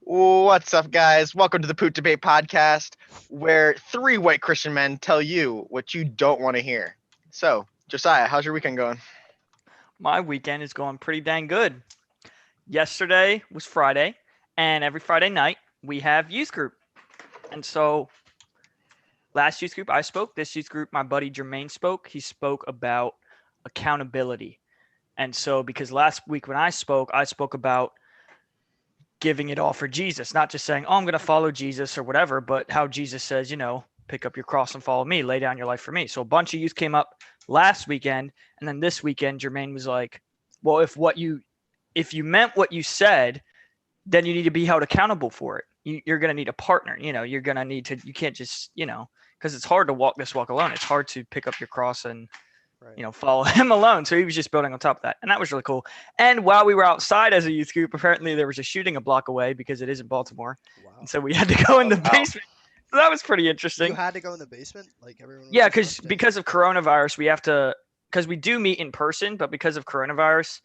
What's up, guys? Welcome to the PoopDebate podcast, where three white Christian men tell you what you don't want to hear. So, Josiah, how's your weekend going? My weekend is going pretty dang good. Yesterday was Friday, and every Friday night we have youth group. And so last youth group I spoke, this youth group my buddy Jermaine spoke. He spoke about accountability. And so because last week when I spoke about giving it all for Jesus, not just saying, "Oh, I'm going to follow Jesus" or whatever, but how Jesus says, pick up your cross and follow me, lay down your life for me. So a bunch of youth came up last weekend, and then this weekend Jermaine was like, "Well, if you meant what you said, then you need to be held accountable for it. You're going to need a partner. You're going to need to. You can't just because it's hard to walk this walk alone. It's hard to pick up your cross and Right. follow him alone." So he was just building on top of that, and that was really cool. And while we were outside as a youth group, apparently there was a shooting a block away because it is in Baltimore, Wow. and so we had to go in the wow. basement. So that was pretty You interesting. had to go in the basement, like everyone. Yeah, was just because of coronavirus, we have to because we do meet in person, but because of coronavirus,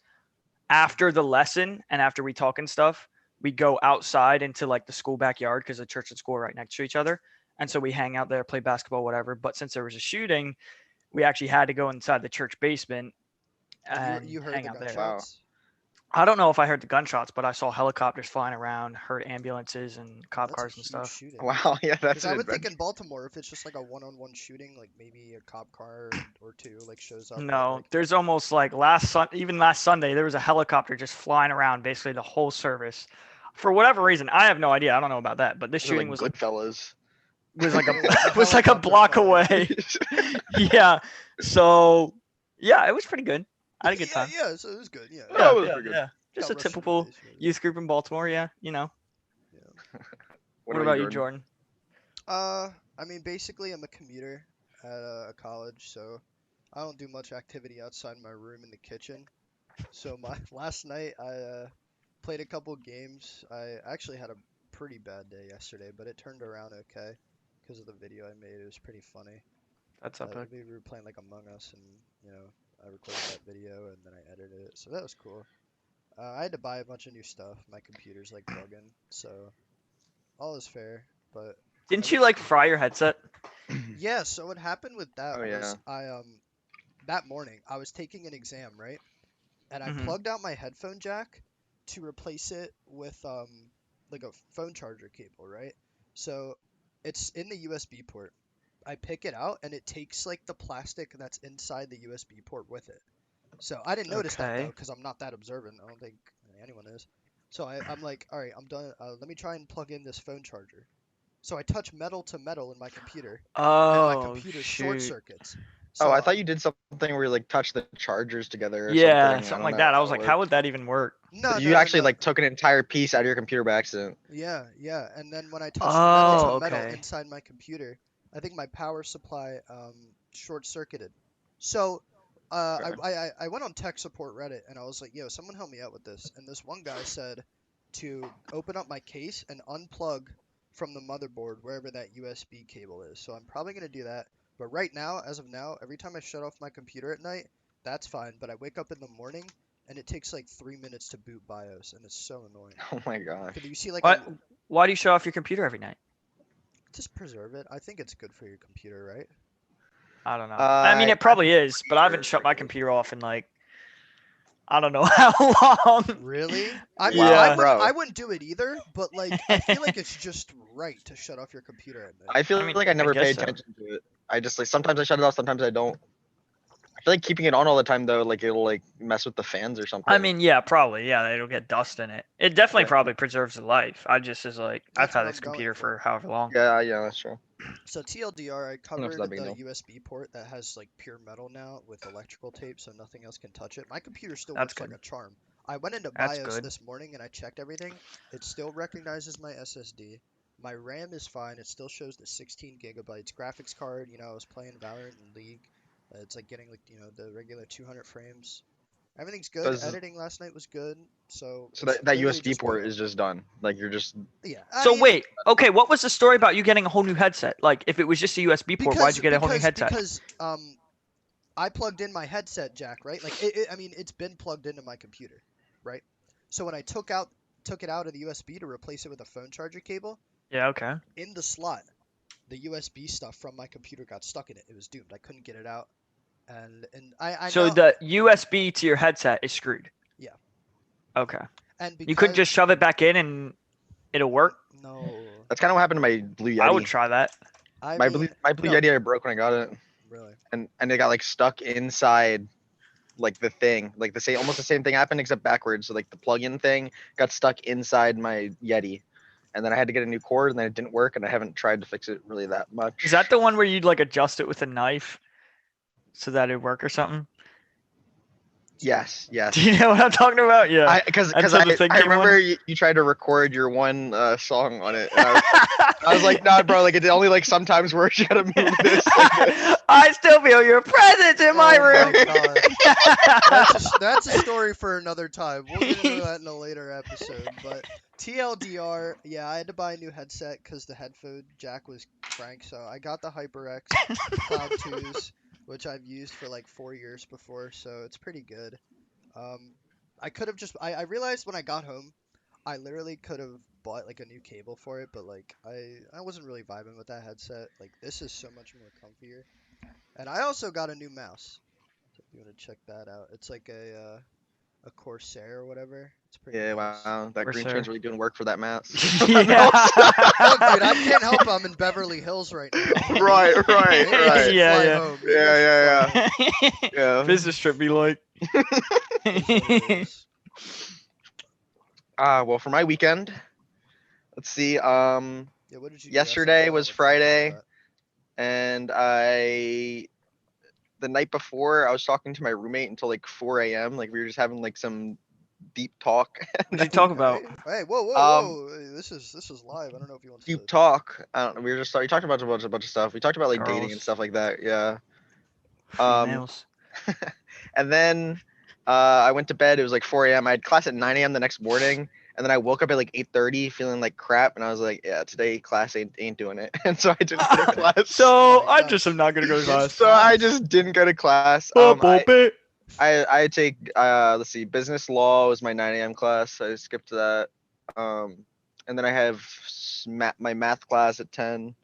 after the lesson and after we talk and stuff, we go outside into like the school backyard because the church and school are right next to each other. And so we hang out there, play basketball, whatever. But since there was a shooting, we actually had to go inside the church basement and You heard hang the out there. gunshots. I don't know if I heard the gunshots, but I saw helicopters flying around, heard ambulances and cop That's a cars and huge stuff. shooting. Wow, yeah, that's Because an I would think adventure. in Baltimore, if it's just like a one-on-one shooting, like maybe a cop car or two like shows up. But, No, like, there's almost like even last Sunday, there was a helicopter just flying around basically the whole service. For whatever reason, I have no idea. I don't know about that, but this Those are shooting like Goodfellas. was like a a was like a helicopter block flying. away. Yeah. So yeah, it was pretty good. I had a good yeah, time. yeah. So it was good. Yeah. Oh, Yeah, it was yeah, pretty good. yeah. Just Got a rushed in the typical basement. youth group in Baltimore. Yeah. Yeah. What What about you, about you, Jordan? Jordan? I mean, basically, I'm a commuter at a college, so I don't do much activity outside my room in the kitchen. So my last night, I played a couple games. I actually had a pretty bad day yesterday, but it turned around okay because of the video I made. It was pretty funny. That's epic. We were playing like Among Us, and I recorded that video and then I edited it, so that was cool. I had to buy a bunch of new stuff. My computer's like bugging, so all is fair. But Didn't you every like fry your headset? yeah, so what happened with that Oh was yeah. I that morning I was taking an exam, right? And I Mm-hmm. plugged out my headphone jack to replace it with like a phone charger cable, right? So it's in the USB port. I pick it out and it takes like the plastic that's inside the USB port with it. So I didn't notice that though Okay. because I'm not that observant. I don't think anyone is. So I'm like, all right, I'm done. Let me try and plug in this phone charger. So I touch metal to metal in my computer, and my Oh computer short shoot. circuits. Oh, So I thought you did something where you like touched the chargers together or Yeah, something. I something don't like know that. I how was it like, how worked. would that even work? no, You no, no, actually no. like took an entire piece out of your computer by accident. Yeah, yeah. And then when I touched metal to Oh, metal okay. inside my computer, I think my power supply short circuited. So Okay. I went on tech support Reddit and I was like, yo, someone help me out with this. And this one guy said to open up my case and unplug from the motherboard wherever that USB cable is. So I'm probably gonna do that. But right now, as of now, every time I shut off my computer at night, that's fine. But I wake up in the morning and it takes like 3 minutes to boot BIOS, and it's so annoying. Oh my gosh. Could you see like a What? Why do you shut off your computer every night? just preserve it? I think it's good for your computer, right? I don't know. I mean, I it I'm probably is, but I sure haven't it's shut pretty my good. computer off in like I don't know how long. Really? I mean, Wow, Yeah. I bro. wouldn't do it either, but like I feel like it's just right to shut off your computer at night. I feel I like mean, I I never pay guess so. attention to it. I just like sometimes I shut it off, sometimes I don't. I feel like keeping it on all the time though, like it'll like mess with the fans or I something. mean, yeah, probably. Yeah, it'll get dust in it. It definitely Yeah. probably preserves the life. I just is like I've That's had what this I'm going computer for. for however long. Yeah, that's true. So TLDR, I I don't know if it's covered that big a the deal. USB port that has like pure metal now with electrical tape, so nothing else can touch it. My computer still That's works like good. a charm. I went into That's BIOS good. this morning and I checked everything. It still recognizes my SSD. My RAM is fine. It still shows the 16 gigabytes. Graphics card, I was playing Valorant and League. It's like getting like the regular 200 frames. Everything's good. Does Editing last night was good. So so it's that literally USB just port metal. is just done. Like you're just Yeah, I So mean, wait, okay, what was the story about you getting a whole new headset? Like, if it was just a USB port, why'd because you get a whole new because headset? because I plugged in my headset jack, right? Like I mean, it's been plugged into my computer, right? So when I took out took it out of the USB to replace it with a phone charger cable. Yeah. Okay. In the slot, the USB stuff from my computer got stuck in it. It was doomed. I couldn't get it out. And I So know. the USB to your headset is screwed. Yeah. Okay. And You couldn't because just shove it back in and it'll work. no, That's kind of what happened to my Blue Yeti. I would try that. I my mean, Blue no, Yeti I broke when I got it, really. and it got like stuck inside like the thing, like almost the same thing happened except backwards. So like the plug-in thing got stuck inside my Yeti, and then I had to get a new cord, and then it didn't work, and I haven't tried to fix it really that much. Is that the one where you'd like adjust it with a knife so that it'd work or something? Yes. Do you know what I'm talking about? Yeah. Because Until the thing I came on? remember you tried to record your one song on it. And I was like, nah, bro, like it only like sometimes works. You gotta move this. Like this. I still feel your presence in my Oh room. my God. That's a story for another time. We'll get into that in a later episode. But TLDR, yeah, I had to buy a new headset because the headphone jack was crank. So I got the HyperX Cloud 2s, which I've used for like 4 years before. So it's pretty good. I could have just, I realized when I got home, I literally could have bought like a new cable for it, but like I wasn't really vibing with that headset. Like this is so much more comfier. And I also got a new mouse. So if you want to check that out, it's like a Corsair or whatever. It's pretty Yeah, nice. wow, that green Corsair. screen's really doing work for that mouse. Yeah. Look, dude, I can't help it. I'm in Beverly Hills right now. Right, Maybe I should Yeah, fly yeah. home. Maybe I should fly home. Yeah. Business trip be like. Is what it is. Well, for my weekend, let's see. Yeah, what did you do Yesterday was Let's talk about Friday, that. and the night before I was talking to my roommate until like 4 a.m. Like we were just having like some deep talk. What did you talk about? Hey, whoa, whoa, Um, whoa! Hey, this is live. I don't know if you want Deep to. talk. I don't know. We talked about a bunch of stuff. We talked about like dating and Girls. stuff like that. Yeah. Females. And then I went to bed. It was like 4 a.m. I had class at 9 a.m. the next morning, and then I woke up at like 8:30 feeling like crap, and I was like, yeah, today class ain't doing it, and so I didn't go to class. So Oh, I nice. just am not gonna go to He class. ditched So I class. just didn't go to class. Bit. I take let's see, business law was my 9 a.m. class. I skipped that. And then I have my math class at 10,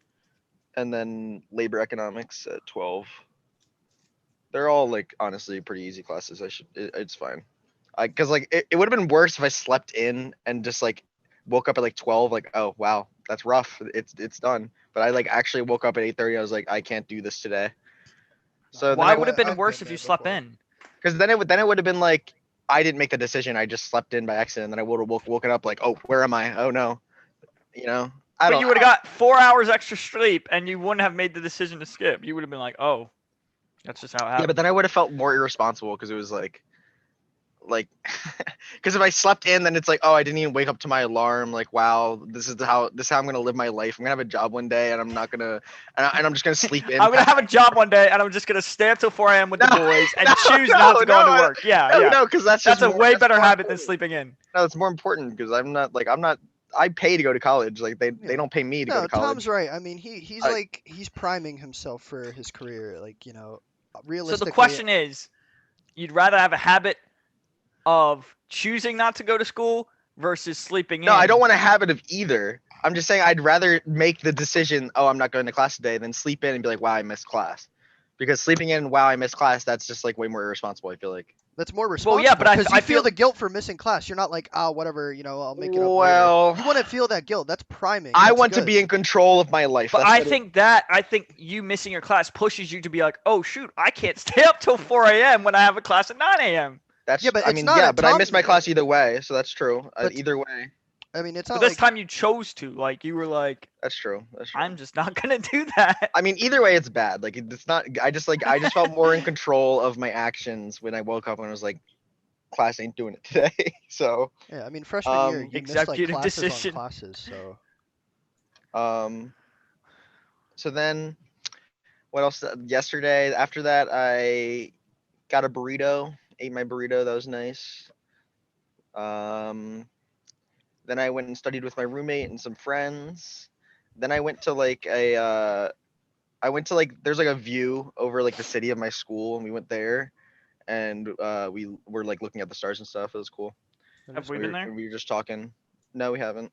and then labor economics at 12. They're all like honestly pretty easy classes. It's fine. Cause like it would have been worse if I slept in and just like woke up at like 12, like, oh wow, that's rough. It's done. But I like actually woke up at 8:30. I was like, I can't do this today. So then Why would it have been I've worse been if you there slept before. in? because then it would have been like I didn't make the decision. I just slept in by accident. And then I would have woken up like, oh, where am I? Oh no, you know. I But don't. you would have got 4 hours extra sleep, and you wouldn't have made the decision to skip. You would have been like, "Oh, that's just how it Yeah, happened." but then I would have felt more irresponsible because it was like because if I slept in, then it's like, oh, I didn't even wake up to my alarm. Like, wow, this is how I'm gonna live my life. I'm gonna have a job one day, and I'm not gonna, and I'm just gonna sleep in. I'm gonna have a job one day, and I'm just gonna stay up till 4 a.m. with the No, boys and no, choose not to go into no, work. Yeah, yeah. no, because that's just That's a way better more habit than important. sleeping in. No, it's more important because I'm not. I pay to go to college. Like they Yeah. don't pay me to go No, to Tom's college. right. I mean, he's I- like he's priming himself for his career. Like So realistically. the question is, you'd rather have a habit of choosing not to go to school versus sleeping in. No, I don't want a habit of either. I'm just saying I'd rather make the decision, oh, I'm not going to class today, than sleep in and be like, wow, I missed class. Because sleeping in, wow, I missed class, that's just like way more irresponsible, I feel like. That's more Well, responsible. yeah, but I because you feel feel the guilt for missing class. You're not like, whatever, I'll make it up Well, later. You want to feel that guilt. That's priming. I That's want to good. be in control of my life. But That's I what think you missing your class pushes you to be like, oh shoot, I can't stay up till 4 a.m. when I have a class at 9 a.m. that's. Yeah, but I it's mean, not yeah, a but I Tom- missed my class either way, so that's true. But- Either way, I mean, it's But not this like time you chose to. Like you were like, that's true. That's true. I'm just not gonna do that. I mean, either way, it's bad. Like it's not. I just felt more in control of my actions when I woke up and I was like, class ain't doing it today. So. yeah. I mean, freshman year, you missed like Executive classes decision. on classes. So So then, what else? Yesterday, after that, I got a burrito. Ate my burrito. That was nice. Um, then I went and studied with my roommate and some friends. Then I went to like there's like a view over like the city of my school, and we went there, and we were like looking at the stars and stuff. It was cool. Have we been there? We were just talking. No, we haven't.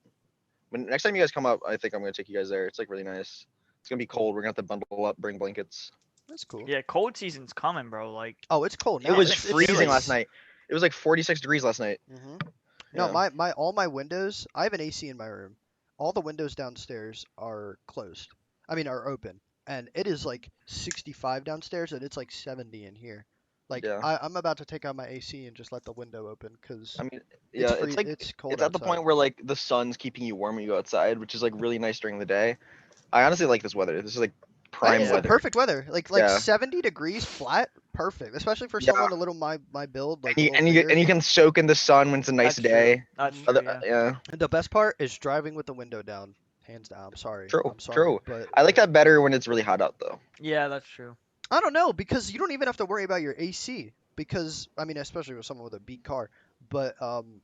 When next time you guys come up, I think I'm gonna take you guys there. It's like really nice. It's gonna be cold. We're gonna have to bundle up, bring blankets. That's cool. Yeah, cold season's coming, bro. Like, Oh, it's cold now. It was It's freezing last nice. night. It was like 46 degrees last night. No, Yeah. all my windows. I have an AC in my room. All the windows downstairs are closed. I mean, are open, and it is like 65 downstairs, and it's like 70 in here. Like Yeah. I'm about to take out my AC and just let the window open because I mean, it's yeah, free. It's cold it's at the outside. point where like the sun's keeping you warm when you go outside, which is like really nice during the day. I honestly like this weather. This is like That prime is the weather. perfect weather. Like Yeah. 70 degrees flat, perfect. Especially for Yeah. someone a little my build, like And a you little and you bigger. and you can soak in the sun when it's a nice That's true. day. that's Mhm. true. Other, Yeah. yeah. And the best part is driving with the window down, hands down. I'm sorry. True. I'm sorry, True. but I like that better when it's really hot out though. Yeah, that's true. I don't know because you don't even have to worry about your AC because I mean especially with someone with a beat car. But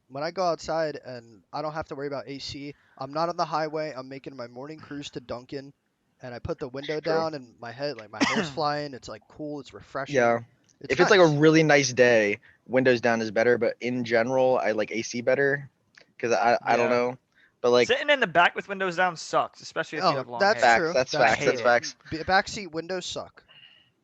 when I go outside and I don't have to worry about AC, I'm not on the highway. I'm making my morning cruise to Dunkin', and I put the window True. down and my head like my hair's flying. It's like cool. It's refreshing. Yeah. It's If it's like a nice. really nice day, windows down is better. But in general, I like AC better because I don't Yeah. know. But like Sitting in the back with windows down sucks, especially if you Oh, have long that's hair. facts. true. That's That's facts. hate That's it. facts. Backseat windows suck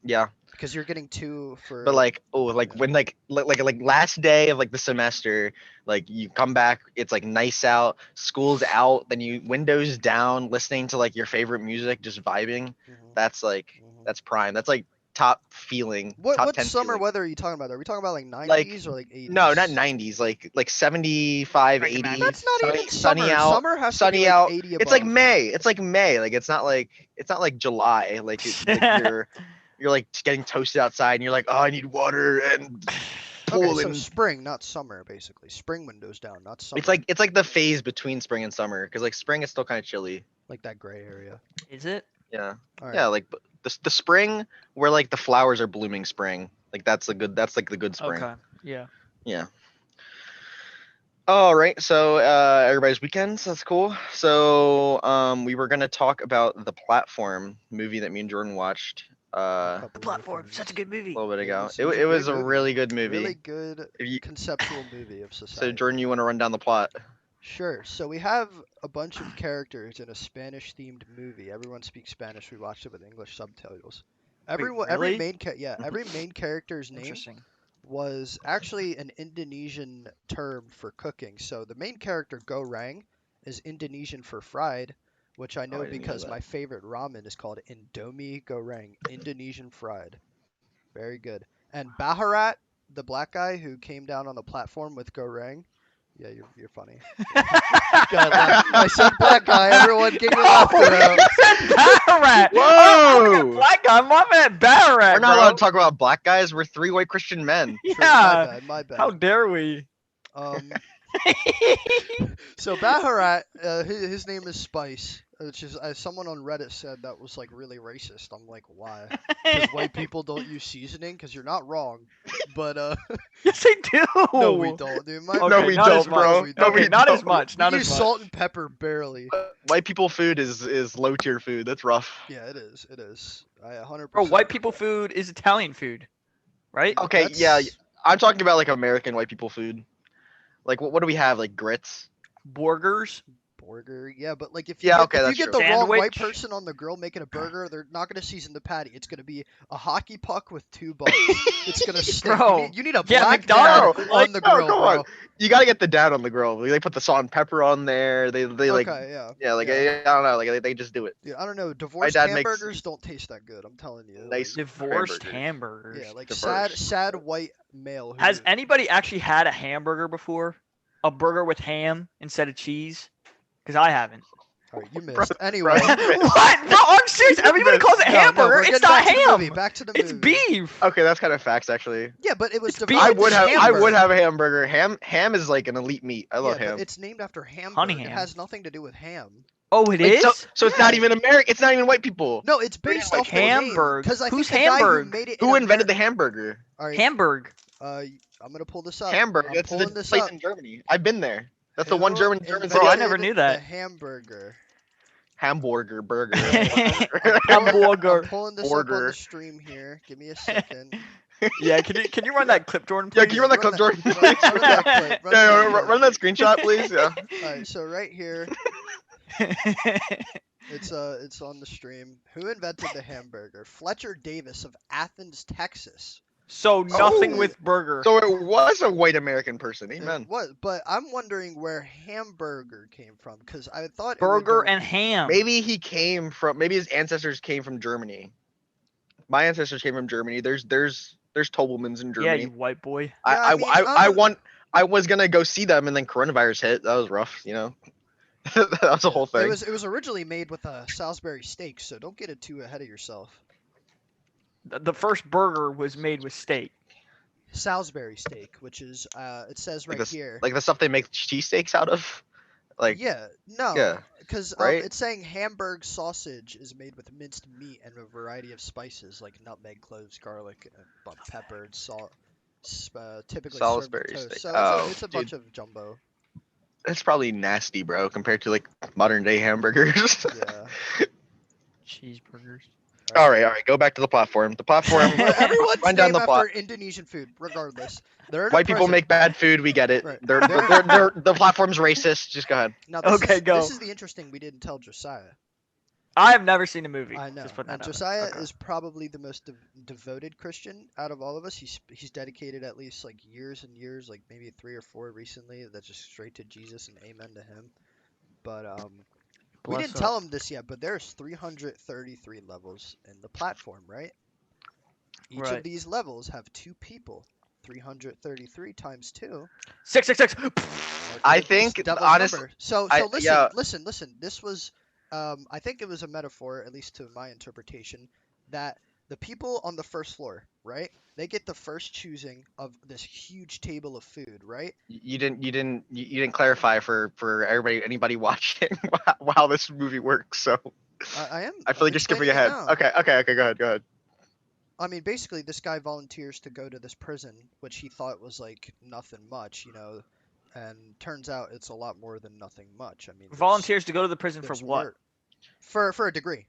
Yeah. because you're getting two for. But like, oh, like Yeah. when like last day of like the semester, like you come back, it's like nice out, school's out, then you windows down, listening to like your favorite music, just vibing. Mhm, That's like mhm. that's prime. That's like top feeling, top What 10 summer feeling. weather are you talking about? Are we talking about like Like 90s or like 80s? no, not 90s, like 75, Like 80, Maggie's. That's not sunny, even sunny summer. out, Summer has to be sunny like out. 80 It's like above. May. It's like May. Like it's not like July. Like you're like getting toasted outside and you're like, "Oh, I need water and Okay, pool so and spring, not summer, basically. Spring windows down, not summer. it's like the phase between spring and summer because like spring is still kind of chilly. like that gray area. Is it? Yeah. All right. Yeah, like the spring where like the flowers are blooming spring. Like that's like the good spring. Okay. Yeah. Yeah. All right. So everybody's weekends. That's cool. So we were gonna talk about The Platform movie that me and Jordan watched A a couple The other Platform, things. such a good movie. little bit It ago. was It a was great a movie. really good movie. Really good If you, conceptual movie of so society. Jordan, you want to run down the plot? Sure. So we have a bunch of characters in a Spanish-themed movie. Everyone speaks Spanish. We watched it with English subtitles. Every really? main character's name Interesting. was actually an Indonesian term for cooking. So the main character Goreng is Indonesian for fried, which I Oh, know I didn't know because that. my favorite ramen is called Indomie Goreng, Indonesian fried. Very good. And Baharat, the black guy who came down on the platform with Goreng. Yeah, you're funny. God, I said black guy. Everyone gave me laughter out. Ballarat. Whoa! Black guy. My man, Ballarat. We're not allowed to talk about black guys. We're three white Christian men. True, Yeah. my bad. How dare we? Um, so Baharat, his name is Spice, which is as someone on Reddit said that was like really racist. I'm like, why? Because white people don't use seasoning. Because you're not wrong, but Yes, they do. no, we don't, dude. Okay, No, we not as don't, much. bro. We No, don't. we Okay, not as don't. much. We Not use as much. salt and pepper barely. White people food is low tier food. That's rough. Yeah, it is. It is. I 100%. Bro, white people food is Italian food, right? Okay, yeah, That's- I'm talking about like American white people food. Like what do we have? Like grits? Burgers. Burger, yeah, but like if you Yeah, get, okay, if you that's get true. the wrong white Sandwich. person on the grill making a burger, they're not gonna season the patty. It's gonna be a hockey puck with two buns. It's gonna stink. Bro. You need a Yeah, black McDonald's. dad No, on the no, grill, come bro. on. You gotta get the dad on the grill. They put the salt and pepper on there. They like Okay, yeah. yeah, like yeah. I don't know, like they just do it. Dude, I don't know. Divorced dad makes hamburgers don't taste that good. I'm telling you. nice Divorced hamburgers. hamburgers. Yeah, like diverse. sad white male. Who, Has anybody actually had a hamburger before? A burger with ham instead of cheese? Because I haven't. all right, you Bro, missed. bro, Anyway. you missed. What? Bro, I'm serious. Everybody calls it No, hamburger. we're It's getting not back to the movie. ham. Back to the It's movie. beef. Okay, that's kind of facts actually. Yeah, but it was It's divided. beef. I It's would have hamburger. a hamburger. Ham is like an elite meat. I love Yeah, ham. but it's named after Hamburg. Honey It ham. has nothing to do with ham. Oh, it Like, is? so it's not Yeah. even American. It's not even white people. No, it's We're based like off the name. Hamburg. Because I Who's think the guy who Hamburg? made it. Who in invented the Ameri- hamburger? All right, Hamburg. I'm gonna pull this up. Hamburg. I'm That's the pulling this place up. in Germany. I've been there. That's the one Who German Bro, I city. never knew invented that. The hamburger. Hamburger burger. I'm Hamburger. pulling this up on Order. the stream here. Give me a second. Yeah, can you run that clip, Jordan? Please? Yeah, can you run that clip, Jordan? Run Please? that clip. Run Yeah, that clip. run that screenshot, please. Yeah. Alright, so right here, it's on the stream. Who invented the hamburger? Fletcher Davis of Athens, Texas. So nothing Oh. with burger. So it was a white American person. Amen. It was, but I'm wondering where hamburger came from because I thought Burger it would and ham. Maybe his ancestors came from Germany. My ancestors came from Germany. There's Tobelmans in Yeah, Germany. you white boy. Yeah, I mean, I'm- I was gonna go see them, and then coronavirus hit. That was rough, you know. That was the whole thing. It was originally made with a Salisbury steak, so don't get it too ahead of yourself. The first burger was made with steak. Salisbury steak, which is it says right here. Like the stuff they make cheesesteaks out of. Like Yeah, no, yeah, because right? it's saying Hamburg sausage is made with minced meat and a variety of spices like nutmeg, cloves, garlic, pepper, and salt. Typically served with Salisbury toast. steak. So Oh, it's a dude. bunch of jumbo. It's probably nasty, bro, compared to like modern day hamburgers. Yeah. Cheeseburgers. All right. Go back to the platform. The platform. Well, everyone's Run down named the after plot. Indonesian food, regardless. They're in a White people prison. make bad food. We get it. Right. The platform's racist. Just go ahead. Now this Okay, go. This is the interesting we didn't tell Josiah. I have never seen a movie. I know. Just putting And that out Josiah Okay. is probably the most devoted Christian out of all of us. He's dedicated at least like years and years, like maybe 3 or 4 recently. That's just straight to Jesus and amen to him. But we Bless didn't up. tell him this yet, but there's 333 levels in the platform, right? Each Right. of these levels have 2 people. 333 times 2. 666. I think Devil's honestly, number. So listen, yeah. listen. This was, I think it was a metaphor, at least to my interpretation, that the people on the first floor, right? They get the first choosing of this huge table of food, right? You didn't clarify for anybody watching how this movie works. So I am. I feel like you're skipping ahead. Okay. Go ahead. I mean, basically, this guy volunteers to go to this prison, which he thought was like nothing much, you know, and turns out it's a lot more than nothing much. I mean, Volunteers to go to the prison for there's what? work. For a degree.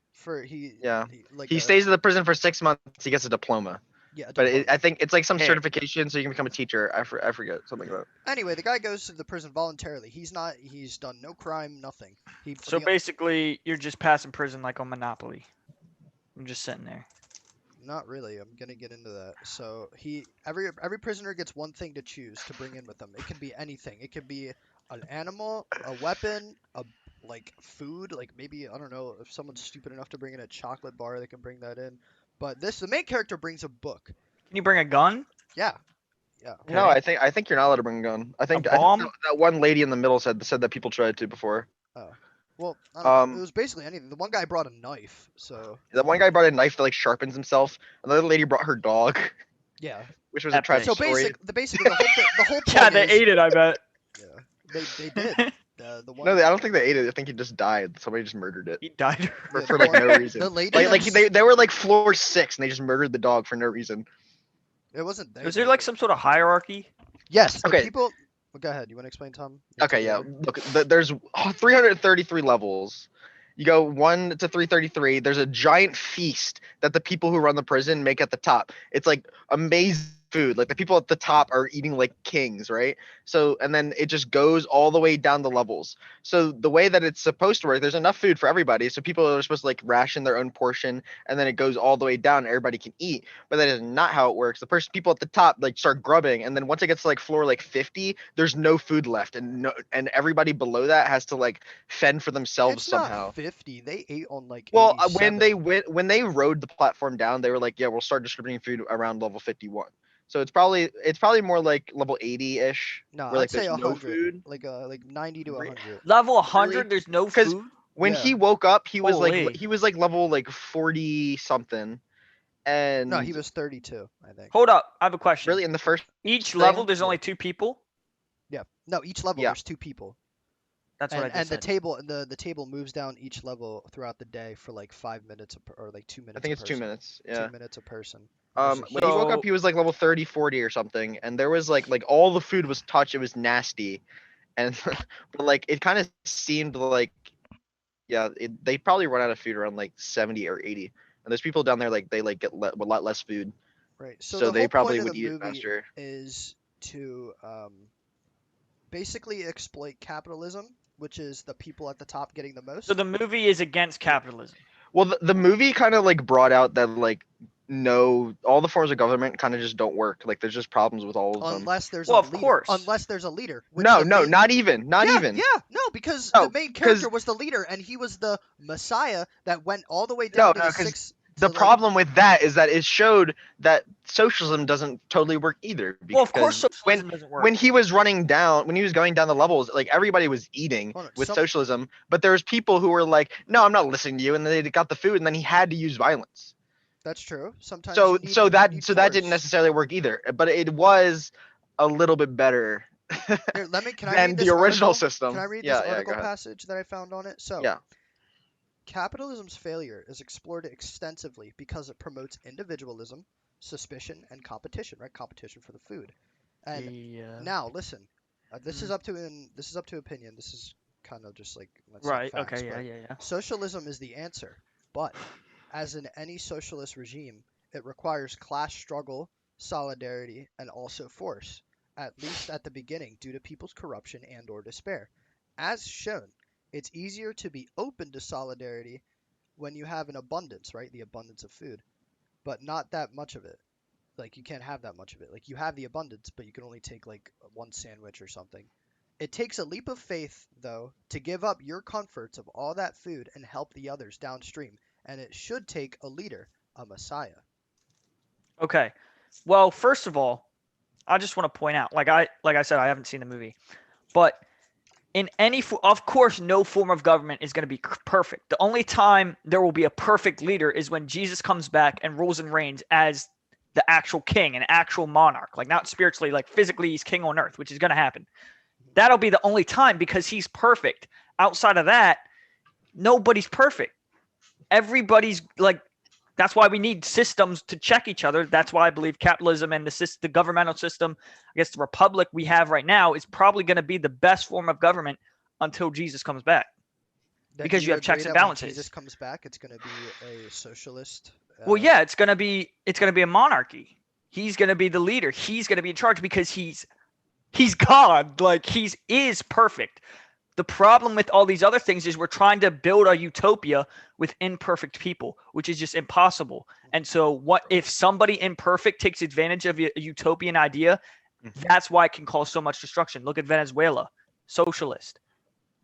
Yeah. Like He stays in the prison for 6 months. He gets a diploma. Yeah, a But diploma. I think it's like some Hey. certification, so you can become a teacher. I forget something about. Anyway, the guy goes to the prison voluntarily. He's done no crime, nothing. So basically, you're just passing prison like on Monopoly. I'm just sitting there. Not really. I'm gonna get into that. So every prisoner gets one thing to choose to bring in with them. It can be anything. It could be an animal, a weapon, like food, like maybe I don't know if someone's stupid enough to bring in a chocolate bar, they can bring that in. But the main character brings a book. Can you bring a gun? Yeah. No, Okay. I think you're not allowed to bring a gun. I think bomb? that one lady in the middle said that people tried to before. Well, I don't know. It Um, was basically anything. The one guy brought a knife, so That one guy brought a knife that like sharpens himself. Another lady brought her dog, yeah. which was a Epic. tragic So story. basically the whole point Yeah, they is, ate it. I bet. yeah, they did. The one No, I don't think they ate it. I think he just died. Somebody just murdered it He died. Yeah, for the like no one- reason. The lady Like that's- they were like floor 6 and they just murdered the dog for no reason. It wasn't there. Was there like some sort of hierarchy? Yes. The Okay. people. Well, go ahead. You want to explain, Tom? Okay, yeah. Look, there's 333 levels. You go 1 to 333. There's a giant feast that the people who run the prison make at the top. It's like amazing food. Like the people at the top are eating like kings, right? So, and then it just goes all the way down the levels. So the way that it's supposed to work, there's enough food for everybody. So people are supposed to like ration their own portion, and then it goes all the way down. And everybody can eat, but that is not how it works. The people at the top like start grubbing, and then once it gets to like floor like 50, there's no food left, and everybody below that has to like fend for themselves It's somehow. not 50. They ate on like. Well, 87. when they rode the platform down, they were like, yeah, we'll start distributing food around level 51. So it's probably more like level 80-ish. No, where like I'd say there's no 100. food. Like 90 to 100. Level 100. Really? There's no 'Cause- food. When Yeah. he woke up, he was Holy. like level like 40 something. And No, he was 32, I think. Hold up. I have a question. really in the first Each thing? level, there's Yeah. only 2 people. Yeah. No, each level Yeah. there's 2 people. That's what I And just the said. table the table moves down each level throughout the day for like 5 minutes or like 2 minutes. I think a it's 2 person. minutes. Yeah. 2 minutes a person. And there's a When he woke So- up, he was like level 30, 40 or something, and there was like all the food was touched. It was nasty, and but like it kind of seemed like, yeah, they probably run out of food around like 70 or 80, and there's people down there like they like get a lot less food, Right. So So the they whole probably point of would the eat it movie faster. is to basically exploit capitalism, which is the people at the top getting the most. So the movie is against capitalism. Well, the movie kind of like brought out that like no, all the forms of government kind of just don't work. Like there's just problems with all of them. Unless there's Well, a of leader. course. Unless there's a leader. Which No, the no, main... not even, not even. Yeah, no, because No, the main 'cause- character was the leader, and he was the Messiah that went all the way No, down to no, the 'cause six. The to, like, problem with that is that it showed that socialism doesn't totally work either. Well, of course, Because socialism doesn't work. when he was when he was going down the levels, like everybody was eating Hold on, with some- socialism, but there was people who were like, "No, I'm not listening to you," and then they got the food, and then he had to use violence. That's true. Sometimes So you need, so you that need so that didn't force. necessarily work either, but it was a little bit better Here, can I than read the this original article? system. Can I read Yeah, this yeah, article go ahead. passage that I found on it? So, Yeah. capitalism's failure is explored extensively because it promotes individualism, suspicion, and competition. Right, competition for the food. And Yeah. now, listen, this is Mhm. this is up to opinion. This is kind of just like let's say Right. facts, Okay. but Yeah. socialism is the answer. But as in any socialist regime, it requires class struggle, solidarity, and also force, at least at the beginning, due to people's corruption and/or despair. As shown, it's easier to be open to solidarity when you have an abundance, right? The abundance of food, but not that much of it. Like you can't have that much of it. Like you have the abundance, but you can only take like one sandwich or something. It takes a leap of faith, though, to give up your comforts of all that food and help the others downstream. And it should take a leader, a messiah. Okay. Well, first of all, I just want to point out, like I said, I haven't seen the movie, but in of course, no form of government is going to be perfect. The only time there will be a perfect leader is when Jesus comes back and rules and reigns as the actual king, an actual monarch, like not spiritually, like physically, he's king on earth, which is going to happen. That'll be the only time because he's perfect. Outside of that, nobody's perfect. Everybody's like, that's why we need systems to check each other. That's why I believe capitalism and the governmental system, I guess the republic we have right now, is probably going to be the best form of government until Jesus comes back. Then Because do you have agree checks and that when balances. Jesus comes back, it's going to be a socialist. Well, yeah, it's gonna be a monarchy. He's gonna be the leader. He's gonna be in charge because he's God. Like he is perfect. The problem with all these other things is we're trying to build a utopia with imperfect people, which is just impossible. And so, what if somebody imperfect takes advantage of a utopian idea? That's why it can cause so much destruction. Look at Venezuela, socialist.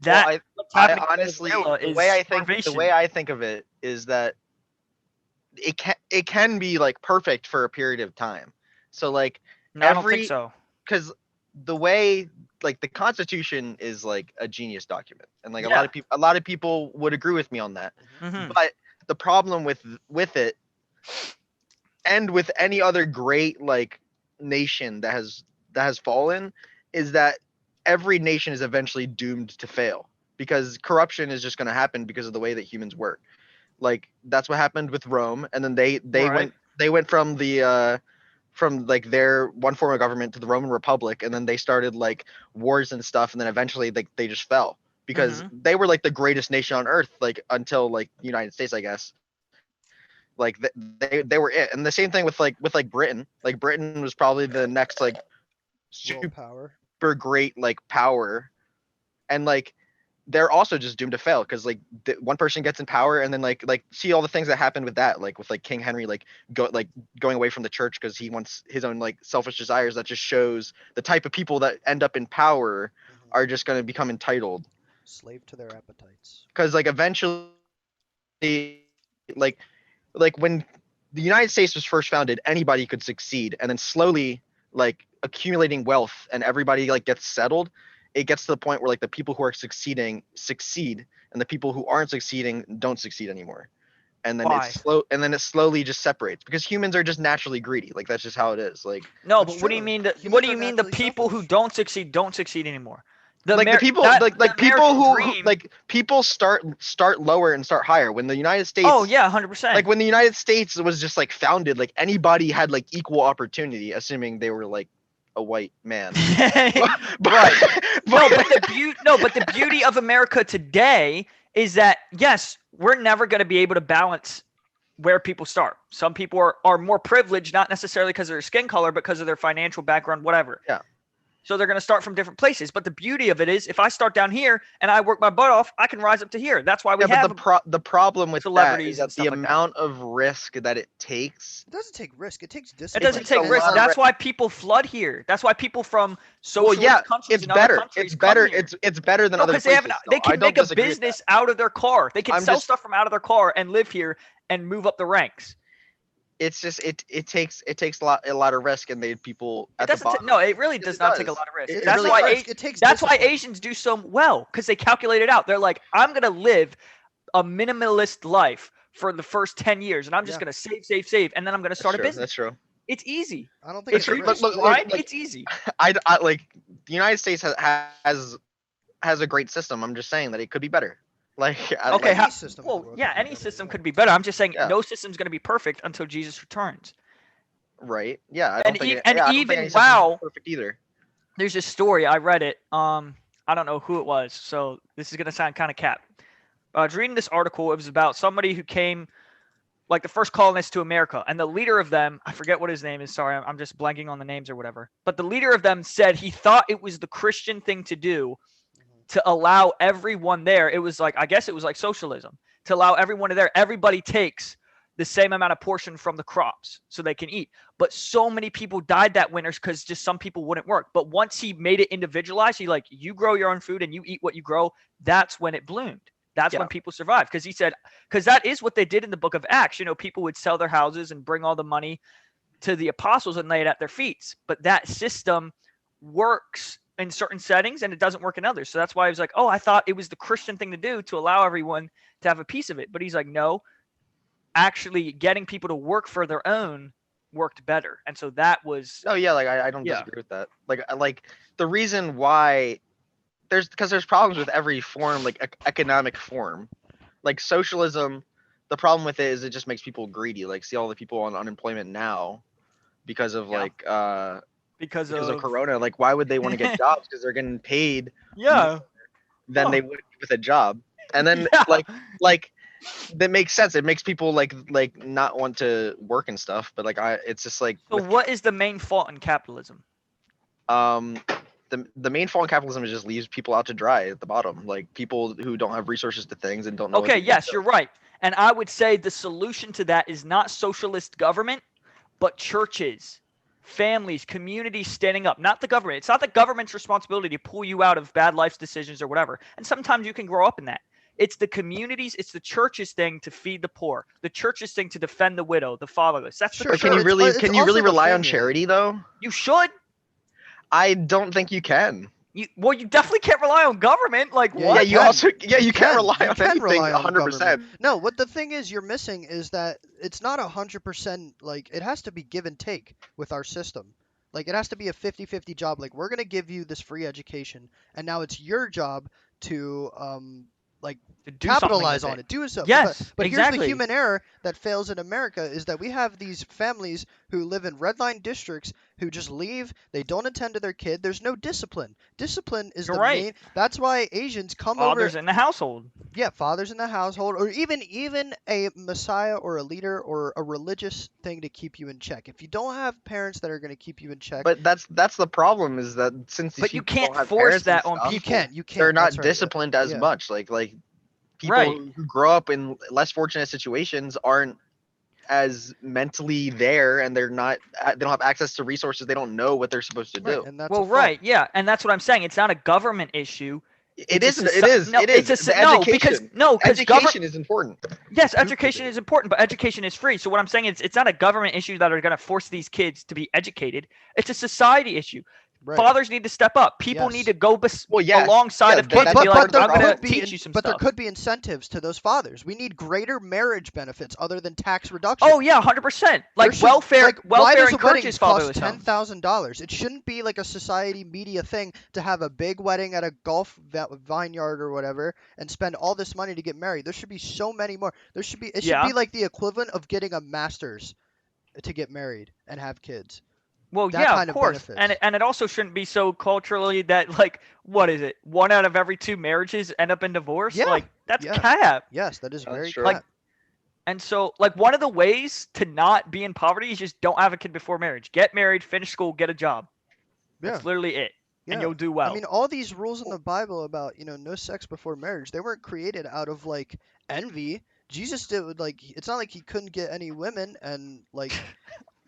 That Well, what's I happening in honestly, Venezuela the is way starvation. I think of it is that it can be like perfect for a period of time. So like No, I don't think so. because the way like the Constitution is like a genius document, and like Yeah. a lot of people would agree with me on that. Mhm. But the problem with it, and with any other great like nation that has fallen, is that every nation is eventually doomed to fail because corruption is just going to happen because of the way that humans work. Like that's what happened with Rome, and then Right. they went from like their one form of government to the Roman Republic, and then they started like wars and stuff, and then eventually they just fell because Mhm. they were like the greatest nation on earth, like until like the United States, I guess. Like they were it, and the same thing with like Britain. Like Britain was probably the next like World super power. great like power, and like they're also just doomed to fail because like one person gets in power, and then like see all the things that happened with that, like with like King Henry like going away from the church because he wants his own like selfish desires. That just shows the type of people that end up in power are just going to become entitled Slave to their appetites. because like eventually like like when the United States was first founded, anybody could succeed, and then slowly like accumulating wealth and everybody like gets settled, it gets to the point where like the people who are succeeding succeed, and the people who aren't succeeding don't succeed anymore. And then Why? it slowly just separates because humans are just naturally greedy. Like that's just how it is. Like No, That's but what do you true. mean? Humans What do are you mean? The naturally people who selfish. don't succeed anymore. The like the people that like the people American who dream. like people start lower and start higher. When the United Oh States yeah, 100%. like when the United States was just like founded, like anybody had like equal opportunity, assuming they were like a white man. Right. No, but the beauty of America today is that yes, we're never going to be able to balance where people start. Some people are more privileged, not necessarily because of their skin color, but because of their financial background, whatever. Yeah. So they're going to start from different places. But the beauty of it is, if I start down here and I work my butt off, I can rise up to here. That's why we Yeah, have but the problem with that celebrities is and that stuff the like that. amount of risk that it takes. It doesn't take risk. It takes It discipline. doesn't It's take a risk. lot of That's why people flood here. That's why people from Well, socialist yeah, countries it's and other better. countries It's better. come here. It's better than No, other because places. they I can don't make a disagree with that. business out of their car. They can I'm sell just- stuff from out of their car and live here and move up the ranks. It's just it takes a lot of risk, and people It at the doesn't. bottom. No, it really Yes, does it not take a does. lot of risk. It That's really why. does. It takes That's why discipline. Asians do so well, because they calculate it out. They're like, I'm gonna live a minimalist life for the first 10 years, and I'm just Yeah. gonna save, and then I'm gonna start a business. That's true. It's easy. I don't think If it's you risk. just Look, grind, like- it's easy. I like the United States has a great system. I'm just saying that it could be better. Like Okay, Any how- system in the Well, world yeah, could be any better, system yeah. could be better. I'm just saying Yeah. no system's gonna be perfect until Jesus returns. right? Yeah, I And don't think. e- it- and yeah, I don't even think any system's wow- perfect either. There's this story I read it. I don't know who it was, so this is gonna sound kind of cap. I was reading this article. It was about somebody who came, like the first colonists to America, and the leader of them, I forget what his name is. Sorry, I'm just blanking on the names or whatever. But the leader of them said he thought it was the Christian thing to do to allow everyone there. It was like, I guess it was like socialism, to allow everyone there. Everybody takes the same amount of portion from the crops so they can eat. But so many people died that winter because just some people wouldn't work. But once he made it individualized, he like, you grow your own food and you eat what you grow. That's when it bloomed. That's Yeah. when people survived. Because he said, because that is what they did in the book of Acts. You know, people would sell their houses and bring all the money to the apostles and lay it at their feet. But that system works in certain settings and it doesn't work in others. So that's why he was like, oh, I thought it was the Christian thing to do to allow everyone to have a piece of it. But he's like, no, actually getting people to work for their own worked better. And so that was, No, yeah, like I don't Yeah. disagree with that. Like the reason why there's problems with every form, like economic form, like socialism. The problem with it is it just makes people greedy. Like, see all the people on unemployment now because of Yeah. because of of Corona. Like, why would they want to get jobs? Because they're getting paid Yeah. than they would with a job. And then Yeah. like that makes sense. It makes people like not want to work and stuff. But it's just like So what is the main fault in capitalism? the main fault in capitalism is just leaves people out to dry at the bottom. Like people who don't have resources to things and don't know. what Okay, to do. yes, you're right. And I would say the solution to that is not socialist government, but churches, families, communities standing up, not the government. It's not the government's responsibility to pull you out of bad life decisions or whatever. And sometimes you can grow up in that. It's the communities, it's the church's thing to feed the poor, the church's thing to defend the widow, the fatherless. That's the Sure, But church. can you it's- really it's also the rely on family. charity though? You should. I don't think you can. You definitely can't rely on government. Like Yeah, what? Yeah, you you can. also you can't rely You on can anything rely on 100%. government. No, what the thing is you're missing is that it's not 100%, like it has to be give and take with our system. Like it has to be a 50-50 job. Like we're going to give you this free education and now it's your job to To do something capitalize with on it. Do so. Yes, but here's the exactly. human error that fails in America is that we have these families who live in red line districts who just leave. They don't attend to their kid. There's no discipline. Discipline is You're the right. main. That's why Asians come Fathers over. in the household. Yeah, fathers in the household, or even a messiah or a leader or a religious thing to keep you in check. If you don't have parents that are going to keep you in check, But that's the problem is that since these But you people can't don't have force parents and that on stuff, you people. can't. they're not that's right. disciplined as Yeah. much. Like people Right. who grow up in less fortunate situations aren't as mentally there, and they don't have access to resources. They don't know what they're supposed to Right, do. and that's a Well, fault. right, yeah, and that's what I'm saying. It's not a government issue. It It's a isn't. It soci- is. No, it is. it's a The no, because education. government. Education is important. Yes, education is important, but education is free. So what I'm saying is, it's not a government issue that are going to force these kids to be educated. It's a society issue. Right. Fathers need to step up. People Yes. need to go Well, yes. alongside Yeah, of kids that's and be part like, of the I'm going problem. to teach you some But there stuff. could be incentives to those fathers. We need greater marriage benefits other than tax reduction. Oh yeah, 100%. Like There should- welfare, like, why welfare does a wedding encourages cost fatherless homes. $10,000? It shouldn't be like a society media thing to have a big wedding at a golf vineyard or whatever and spend all this money to get married. There should be so many more. It should Yeah. be like the equivalent of getting a master's to get married and have kids. Well, that yeah, kind of of course, benefits. and it also shouldn't be so culturally that like, what is it? 1 out of every 2 marriages end up in divorce. Yeah, Like that's yeah. cap. Yes, that is That's very true. crap. And so, like, one of the ways to not be in poverty is just don't have a kid before marriage. Get married, finish school, get a job. Yeah. That's literally it. And Yeah. you'll do well. I mean, all these rules in the Bible about, no sex before marriage, they weren't created out of like envy. Jesus did like it's not like he couldn't get any women and like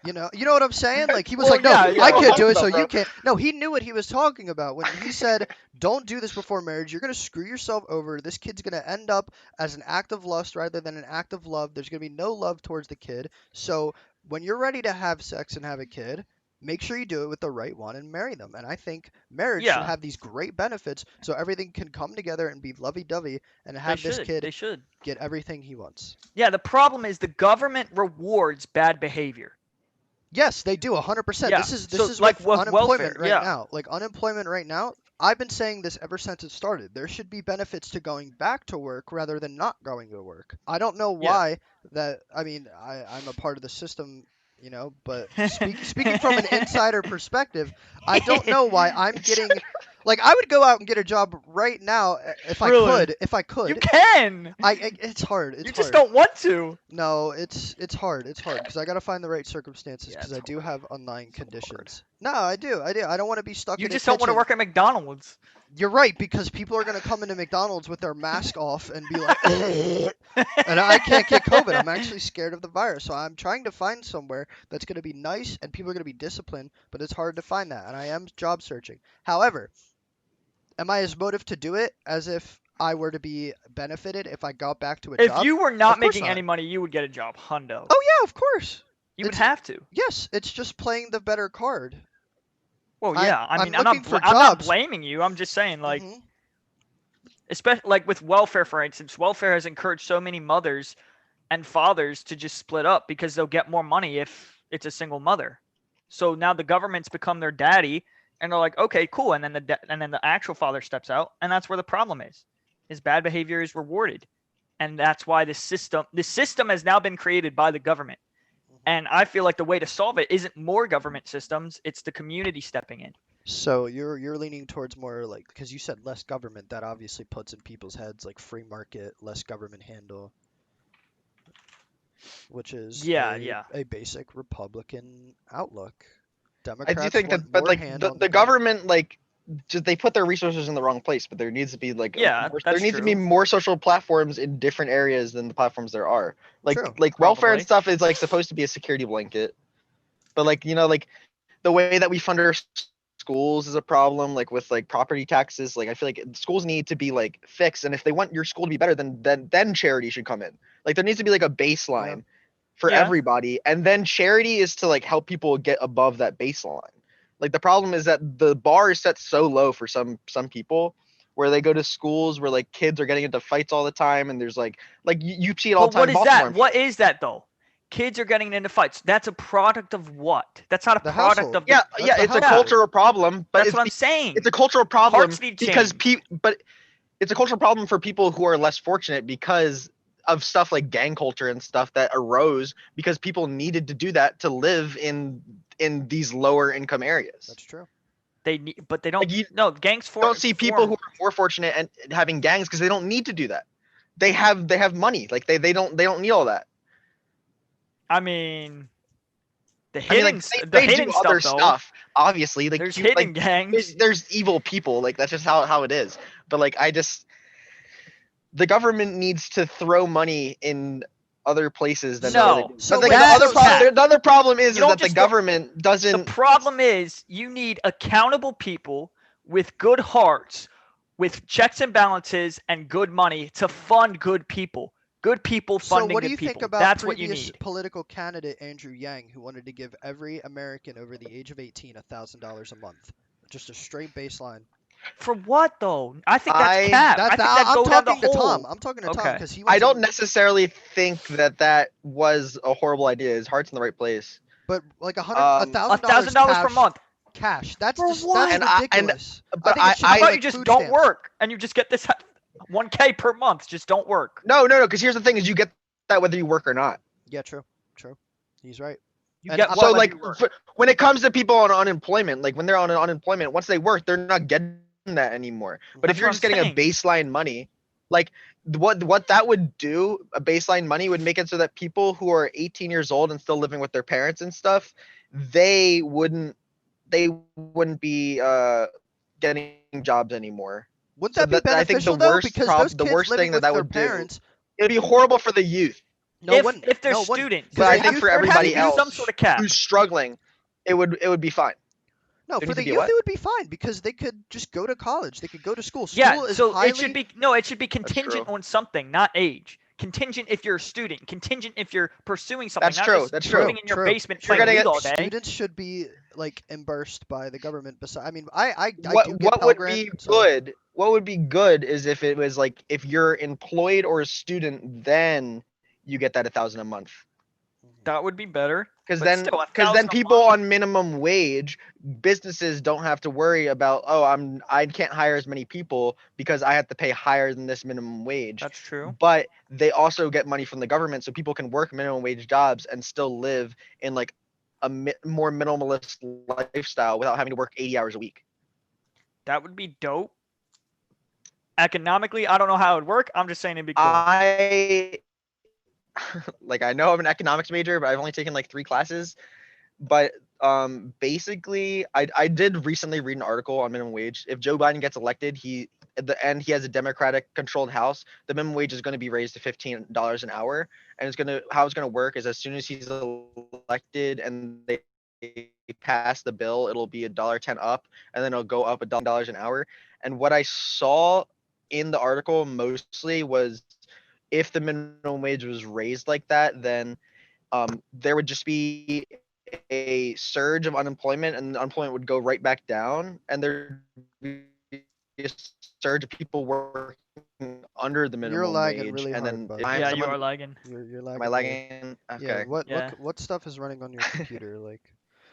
you know what I'm saying? Like he was Well, like, no, yeah, yeah. I can't do it, No, so bro. you can't. No, he knew what he was talking about when he said, "Don't do this before marriage. You're gonna screw yourself over. This kid's gonna end up as an act of lust rather than an act of love. There's gonna be no love towards the kid. So when you're ready to have sex and have a kid, make sure you do it with the right one and marry them." And I think marriage should Yeah. have these great benefits, so everything can come together and be lovey-dovey, and They have this should. kid They should. get everything he wants. Yeah, the problem is the government rewards bad behavior. Yes, they do 100%. Yeah, This is so, with like, with unemployment welfare, right yeah. now. Like unemployment right now, I've been saying this ever since it started. There should be benefits to going back to work rather than not going to work. I don't know Yeah. why that. I mean, I'm a part of the system, but speaking from an insider perspective, I don't know why I'm getting. Like, I would go out and get a job right now if I Really? could. If I You could. can. It's hard. It's You just hard. don't want to. No, it's hard. It's hard because I gotta find the right circumstances Yeah, because it's I do hard. have online It's hard. conditions. No, I do. I don't want to be stuck You in just a don't want to kitchen. work at McDonald's. You're right, because people are gonna come into McDonald's with their mask off and be like, and I can't get COVID. I'm actually scared of the virus, so I'm trying to find somewhere that's gonna be nice and people are gonna be disciplined. But it's hard to find that, and I am job searching. However, am I as motive to do it as if I were to be benefited if I got back to a If job? you were not Of course making not. any money, you would get a job, hundo. Oh yeah, of course. You would it's- have to. Yes, it's just playing the better card. Well, I- yeah. I I'm mean, I'm looking not. for I'm not jobs. blaming you. I'm just saying, like, Mhm. especially like with welfare, for instance, welfare has encouraged so many mothers and fathers to just split up because they'll get more money if it's a single mother. So now the government's become their daddy, and they're like, okay, cool. And then the actual father steps out, and that's where the problem is. His bad behavior is rewarded, and that's why the system has now been created by the government. And I feel like the way to solve it isn't more government systems; it's the community stepping in. So you're leaning towards more like because you said less government. That obviously puts in people's heads like free market, less government handle, which is Yeah. a basic Republican outlook. I Democrats do think want that, but more like hand the, on the government, like, just they put their resources in the wrong place. But there needs to be like Yeah, there that's needs to be true. more social platforms in different areas than the platforms there are. Like True. welfare and Probably. stuff is like supposed to be a security blanket, but like like the way that we fund our schools is a problem. Like with like property taxes, like I feel like schools need to be like fixed. And if they want your school to be better, then charity should come in. Like there needs to be like a baseline for Yeah. everybody, and then charity is to like help people get above that baseline. Like the problem is that the bar is set so low for some people where they go to schools where like kids are getting into fights all the time, and there's like you see it all But the time. what in is Baltimore, that? What is that though? Kids are getting into fights. That's a product of what? That's not a The product household. of the. Yeah, That's yeah, the it's a household. cultural problem, but That's what I'm saying. it's a cultural problem Hearts need because change. but it's a cultural problem for people who are less fortunate because of stuff like gang culture and stuff that arose because people needed to do that to live in these lower income areas. That's true. But they don't. Like you No, gangs don't see people who are more fortunate and having gangs because they don't need to do that. They have money. Like they don't need all that. I mean, the I mean, hidden, like the they hidden do other stuff though. stuff, obviously. Like There's you, hidden like, gangs. there's evil people. Like that's just how it is. But like the government needs to throw money in other places than No. where they do. So But, like, wait, the other problem is don't that the just throw- government The doesn't. problem is you need accountable people with good hearts, with checks and balances and good money to fund good people. Good people So funding what do good you think people. about That's what you previous need. political candidate Andrew Yang, who wanted to give every American over the age of 18 $1,000 a month, just a straight baseline? For what though? I think that's I- cap. I think that I'm go down the talking to hole. Tom. I'm talking to Tom Okay. because he I wants. don't necessarily think that was a horrible idea. His heart's in the right place. But like $1,000 $1,000 per month. cash. That's For just what? that's And ridiculous. but think it should I be thought like you just food don't stamps. work and you just get this 1K per month. Just don't work. No. Because here's the thing: is you get that whether you work or not. Yeah, true. He's right. You And get I'm what So whether like you work. when it comes to people on unemployment, like when they're on unemployment, once they work, they're not getting that anymore. But That's if you're what just I'm getting saying. a baseline money, Like what that would do, a baseline money would make it so that people who are 18 years old and still living with their parents and stuff, they wouldn't be getting jobs anymore. Wouldn't So that be that I think beneficial though? Because those the kids worst living thing with that their would do, parents, it'd be horrible for the youth. no, it wouldn't. If they're No, it wouldn't. students, But Because I the think youth for there has everybody to be some else sort of cap. who's struggling, it would be fine. No, There for needs to the be a youth what? it would be fine because they could just go to college. They could go to school. Yeah, School is so highly it should be no, it should be That's contingent true. on something, not age. Contingent if you're a student. Contingent if you're pursuing something, That's not true. just That's true. living in your True. basement If you're playing gonna League get all day. Students should be like reimbursed by the government. Besides, I mean, I what do get Pell would Grant, be so good? What would be good is if it was like if you're employed or a student, then you get that 1,000 a month. That would be better. Because But still, because 1,000 then a people month. on minimum wage, businesses don't have to worry about, oh, I can't hire as many people because I have to pay higher than this minimum wage. That's true. But they also get money from the government, so people can work minimum wage jobs and still live in like a more minimalist lifestyle without having to work 80 hours a week. That would be dope. Economically, I don't know how it would work. I'm just saying it'd be cool. I like I know I'm an economics major, but I've only taken like 3 classes. But basically I did recently read an article on minimum wage. If Joe Biden gets elected, he at the end he has a Democratic controlled house, the minimum wage is going to be raised to $15 an hour. And how it's going to work is as soon as he's elected and they pass the bill, it'll be $1.10 up, and then it'll go up $1 an hour. And what I saw in the article mostly was if the minimum wage was raised like that, then there would just be a surge of unemployment, and unemployment would go right back down, and there'd be a surge of people working under the you're minimum lagging wage. really And hard, then bud. if I have Yeah, you someone, are lagging. You're am I lagging really. lagging? Yeah. Okay. Yeah. What stuff is running on your computer like?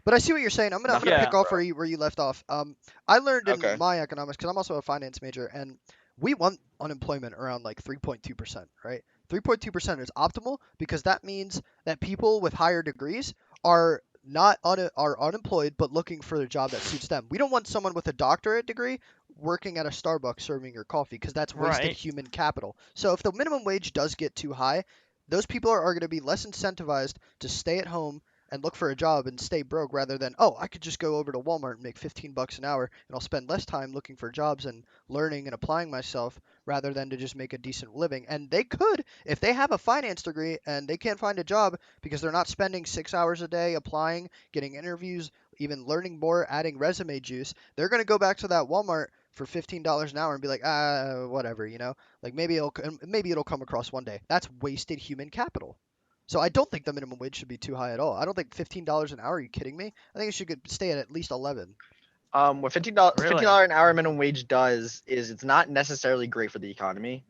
But I see what you're saying. I'm gonna Nothing, pick Yeah. off bro. where you left off. I learned in Okay. my economics because I'm also a finance major, and we want unemployment around like 3.2%, right? 3.2% is optimal because that means that people with higher degrees are not are unemployed but looking for a job that suits them. We don't want someone with a doctorate degree working at a Starbucks serving your coffee because that's wasted Right. human capital. So if the minimum wage does get too high, those people are going to be less incentivized to stay at home and look for a job and stay broke rather than, oh, I could just go over to Walmart and make 15 bucks an hour and I'll spend less time looking for jobs and learning and applying myself rather than to just make a decent living. And they could, if they have a finance degree and they can't find a job because they're not spending 6 hours a day applying, getting interviews, even learning more, adding resume juice, they're going to go back to that Walmart for $15 an hour and be like, whatever, like maybe it'll come across one day. That's wasted human capital. So I don't think the minimum wage should be too high at all. I don't think $15 an hour. Are you kidding me? I think it should stay at least 11. What $15 Really? an hour minimum wage does is it's not necessarily great for the economy,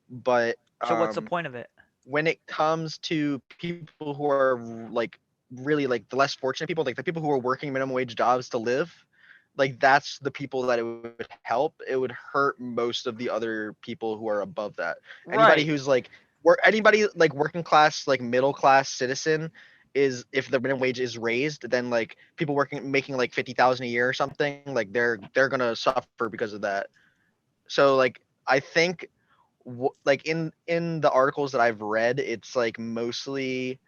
but So what's the point of it? when it comes to people who are like really like the less fortunate people, like the people who are working minimum wage jobs to live, like that's the people that it would help. It would hurt most of the other people who are above that. Anybody Right. who's like anybody like working class, like middle class citizen is, if the minimum wage is raised, then like people making like 50,000 a year or something, like they're gonna suffer because of that. So like I think like in the articles that I've read, it's like mostly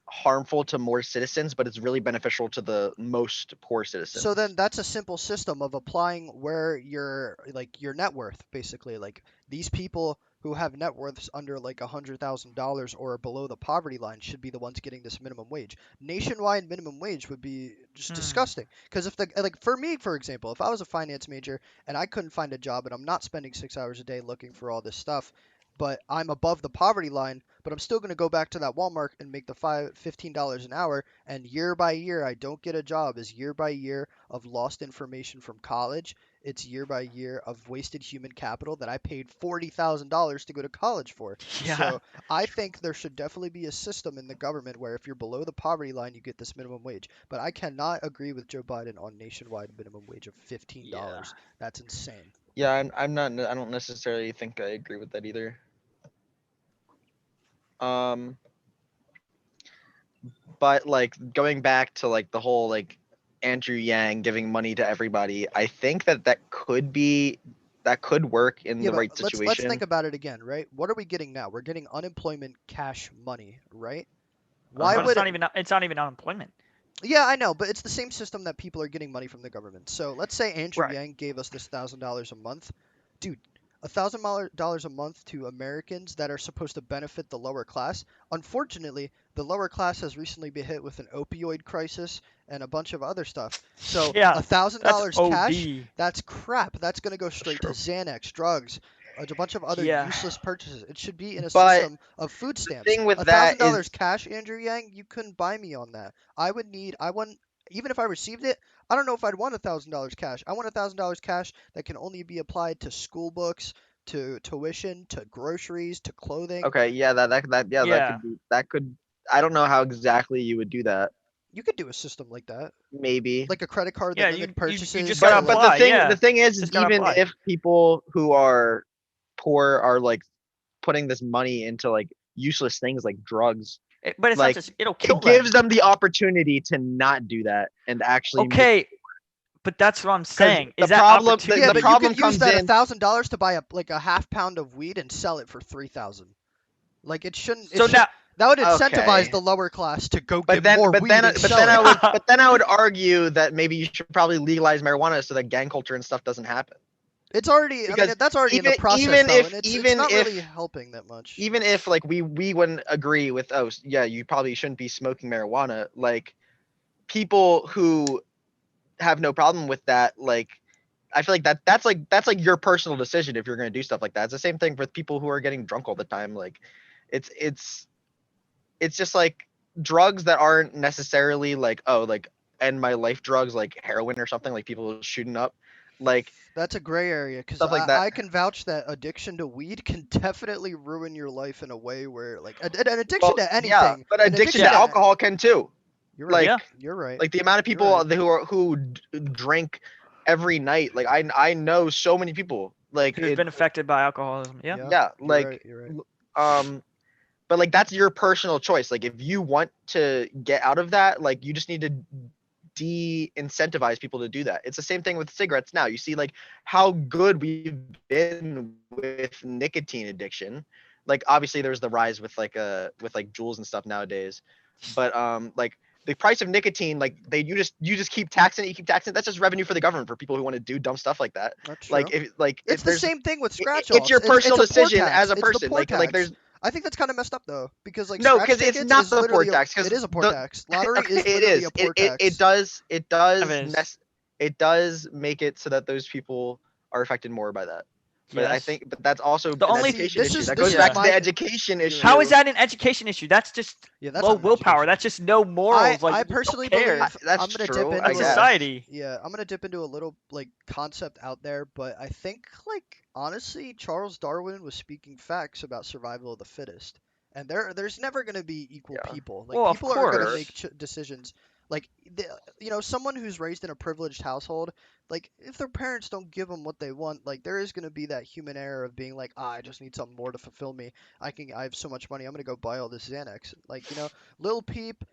harmful to more citizens, but it's really beneficial to the most poor So citizens. then that's a simple system of applying where your net worth basically. Like these people who have net worths under like $100,000 or below the poverty line should be the ones getting this minimum wage. Nationwide minimum wage would be just Hmm. disgusting. Because if like for me, for example, if I was a finance major and I couldn't find a job and I'm not spending 6 hours a day looking for all this stuff, but I'm above the poverty line, but I'm still going to go back to that Walmart and make the $15 an hour, and year by year I don't get a job, is year by year of lost information from college. It's year by year of wasted human capital that I paid $40,000 to go to college for. Yeah. So I think there should definitely be a system in the government where if you're below the poverty line, you get this minimum wage. But I cannot agree with Joe Biden on nationwide minimum wage of Yeah. $15. That's insane. Yeah, I'm not. I don't necessarily think I agree with that either. Um, but like going back to like the whole like Andrew Yang giving money to everybody, I think that could be that could work in Yeah, the but right let's situation. think about it again, right? What are we getting now? We're getting unemployment cash money, right? Why Uh-huh. But would it's not even unemployment. Yeah, I know, but it's the same system that people are getting money from the government. So let's say Andrew Right. Yang gave us this $1,000 a month. Dude, $1,000 a month to Americans that are supposed to benefit the lower class. Unfortunately, the lower class has recently been hit with an opioid crisis and a bunch of other stuff. So Yeah, that's $1,000 cash, OD. that's crap. That's gonna go That's straight to true. Xanax, drugs, a bunch of other Yeah. useless purchases. It should be in a But system of food the stamps. thing with A that thousand is, dollars cash, Andrew Yang, you couldn't buy me on that. I want, even if I received it, I don't know if I'd want $1,000 cash. I want $1,000 cash that can only be applied to school books, to tuition, to groceries, to clothing. okay, yeah, yeah, Yeah. that could. I don't know how exactly you would do that. You could do a system like that, Maybe. like a credit card that Yeah, limit you just purchases gotta to But like. the apply. thing Yeah. the thing is Just gotta even apply. if people who are poor are like putting this money into like useless things like drugs, But it's not like just it'll kill it gives them. them the opportunity to not do that and actually make, Okay, but that's what I'm because saying. the Is that problem opportunity? Yeah, the but you problem could use comes that in. $1,000 to buy a half pound of weed and sell it for 3,000. Like it shouldn't. It So should. now, That would incentivize Okay. the lower class to go But get then more but weed then and but sell then it. I would argue that maybe you should probably legalize marijuana so that gang culture and stuff doesn't happen. It's already. I mean, Because that's already in the even process even though, if and it's even not really if helping that much. even if like we wouldn't agree with, oh yeah, you probably shouldn't be smoking marijuana, like people who have no problem with that, like I feel like that's like your personal decision if you're going to do stuff like that. It's the same thing with people who are getting drunk all the time. Like it's it's it's just like drugs that aren't necessarily like, oh, like end my life drugs like heroin or something, like people shooting up, like That's a gray area because stuff like that. I can vouch that addiction to weed can definitely ruin your life in a way where like an addiction Well, to yeah, anything. but An addiction addiction to Yeah. to. alcohol can too. You're right. Like Yeah. You're right. like the amount of You're people right. who drink every night, like I know so many people, like who's it, been affected by alcoholism? Yeah. Yeah. yeah, You're right. like You're right. um but like that's your personal choice. Like if you want to get out of that, like you just need to de-incentivize people to do that. It's the same thing with cigarettes now. You see like how good we've been with nicotine addiction. Like obviously there's the rise with like Juuls and stuff nowadays, but like the price of nicotine, like you just keep taxing it, you keep taxing it. That's just revenue for the government for people who want to do dumb stuff like that. That's Like true. if It's the there's same thing with scratch it's offs. your personal It's a poor decision as tax. a It's the person. poor Like tax. there's I think that's kind of messed up though, because like no, scratch because it's tickets not is the poor literally tax. it Because is a poor the tax. Lottery okay, is it literally is. a poor It tax. is. it does make it so that those people are affected more by that. But I Yes. think but that's also The an only See, education issue. That this goes is back Yeah. to my the education You're issue. right. How is that an education issue? That's just Yeah, that's low not an willpower. education That's issue. just no morals. Like I you just personally don't care. believe That's I'm gonna dip true, into I That's a little. guess. society. Yeah, I'm gonna dip into a little like concept out there, but I think like honestly, Charles Darwin was speaking facts about survival of the fittest, and there's never gonna be equal Yeah, people. Like Well, of people are gonna sure. make course. decisions. Like someone who's raised in a privileged household, like if their parents don't give them what they want, like there is gonna be that human error of being like, I just need something more to fulfill me. I have so much money, I'm gonna go buy all this Xanax. Like Lil Peep,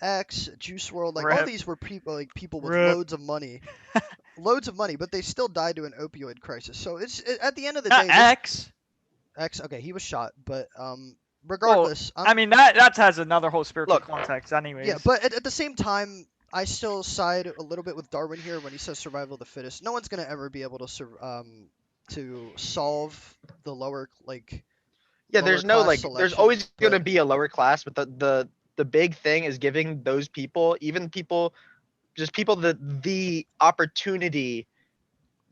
X, Juice World, like all Rip. these were people with Rip. loads of money, but they still died to an opioid crisis. So at the end of the Not day, this X. X, okay, he was shot, but Well, regardless, I mean that has another whole spiritual Look, context, yeah, anyways. but at the same time, I still side a little bit with Darwin here when he says survival of the fittest. No one's gonna ever be able to solve the yeah, lower there's no class like there's selection, always but gonna be a lower class, but the big thing is giving those people, even people just people the opportunity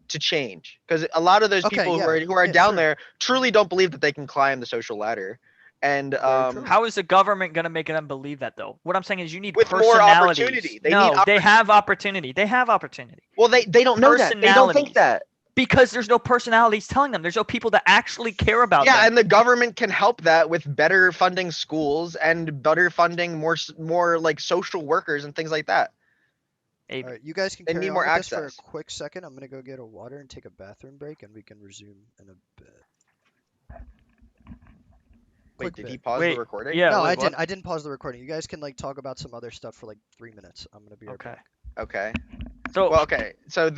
to change, because a lot of those okay, people yeah, who are yeah, down sure, there truly don't believe that they can climb the social ladder, and very true. How is the government gonna make them believe that though? What I'm saying is you need with more personalities. opportunity they need No, they have opportunity. They have opportunity. well they don't know that, they don't think Personalities. that. Because there's no personalities telling them. There's no people that actually care about Yeah, them. and the government can help that with better funding schools and better funding more like social workers and things like that. All Maybe. right, you guys can They carry need on more with this for a access. quick second. I'm gonna go get a water and take a bathroom break, and we can resume in a bit. Wait, Quick did he bit. pause the Wait. recording? Yeah. No, Wait. I What? didn't. I didn't pause the recording. You guys can talk about some other stuff for like 3 minutes. I'm gonna be right Okay. back. Okay. So Well, okay. So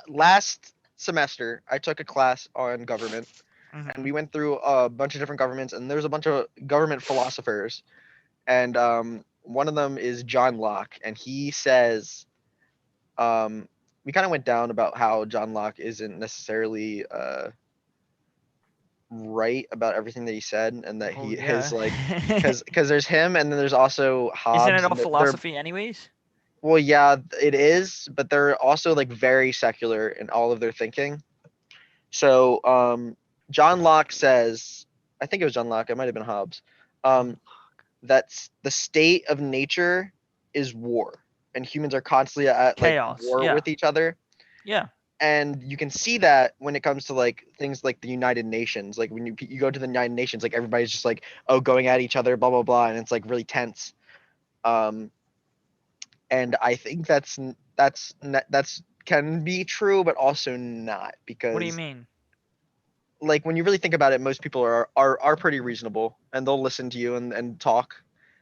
last semester, I took a class on government, Mhm. and we went through a bunch of different governments, and there's a bunch of government philosophers, and one of them is John Locke, and he says, we kind of went down about how John Locke isn't necessarily right about everything that he said, and that Oh he yeah. his like because there's him, and then there's also Isn't Hobbes, it all and they're philosophy anyways? well, yeah, it is, but they're also like very secular in all of their thinking. So, John Locke says, I think it was John Locke, it might have been Hobbes, that's the state of nature is war, and humans are constantly at like Chaos. war Yeah. with each other. Yeah. And you can see that when it comes to like things like the United Nations, like when you go to the United Nations, like everybody's just like, oh, going at each other, blah blah blah, and it's like really tense. Um, and I think that's can be true, but also not, What do you because mean? like when you really think about it, most people are pretty reasonable, and they'll listen to you and talk.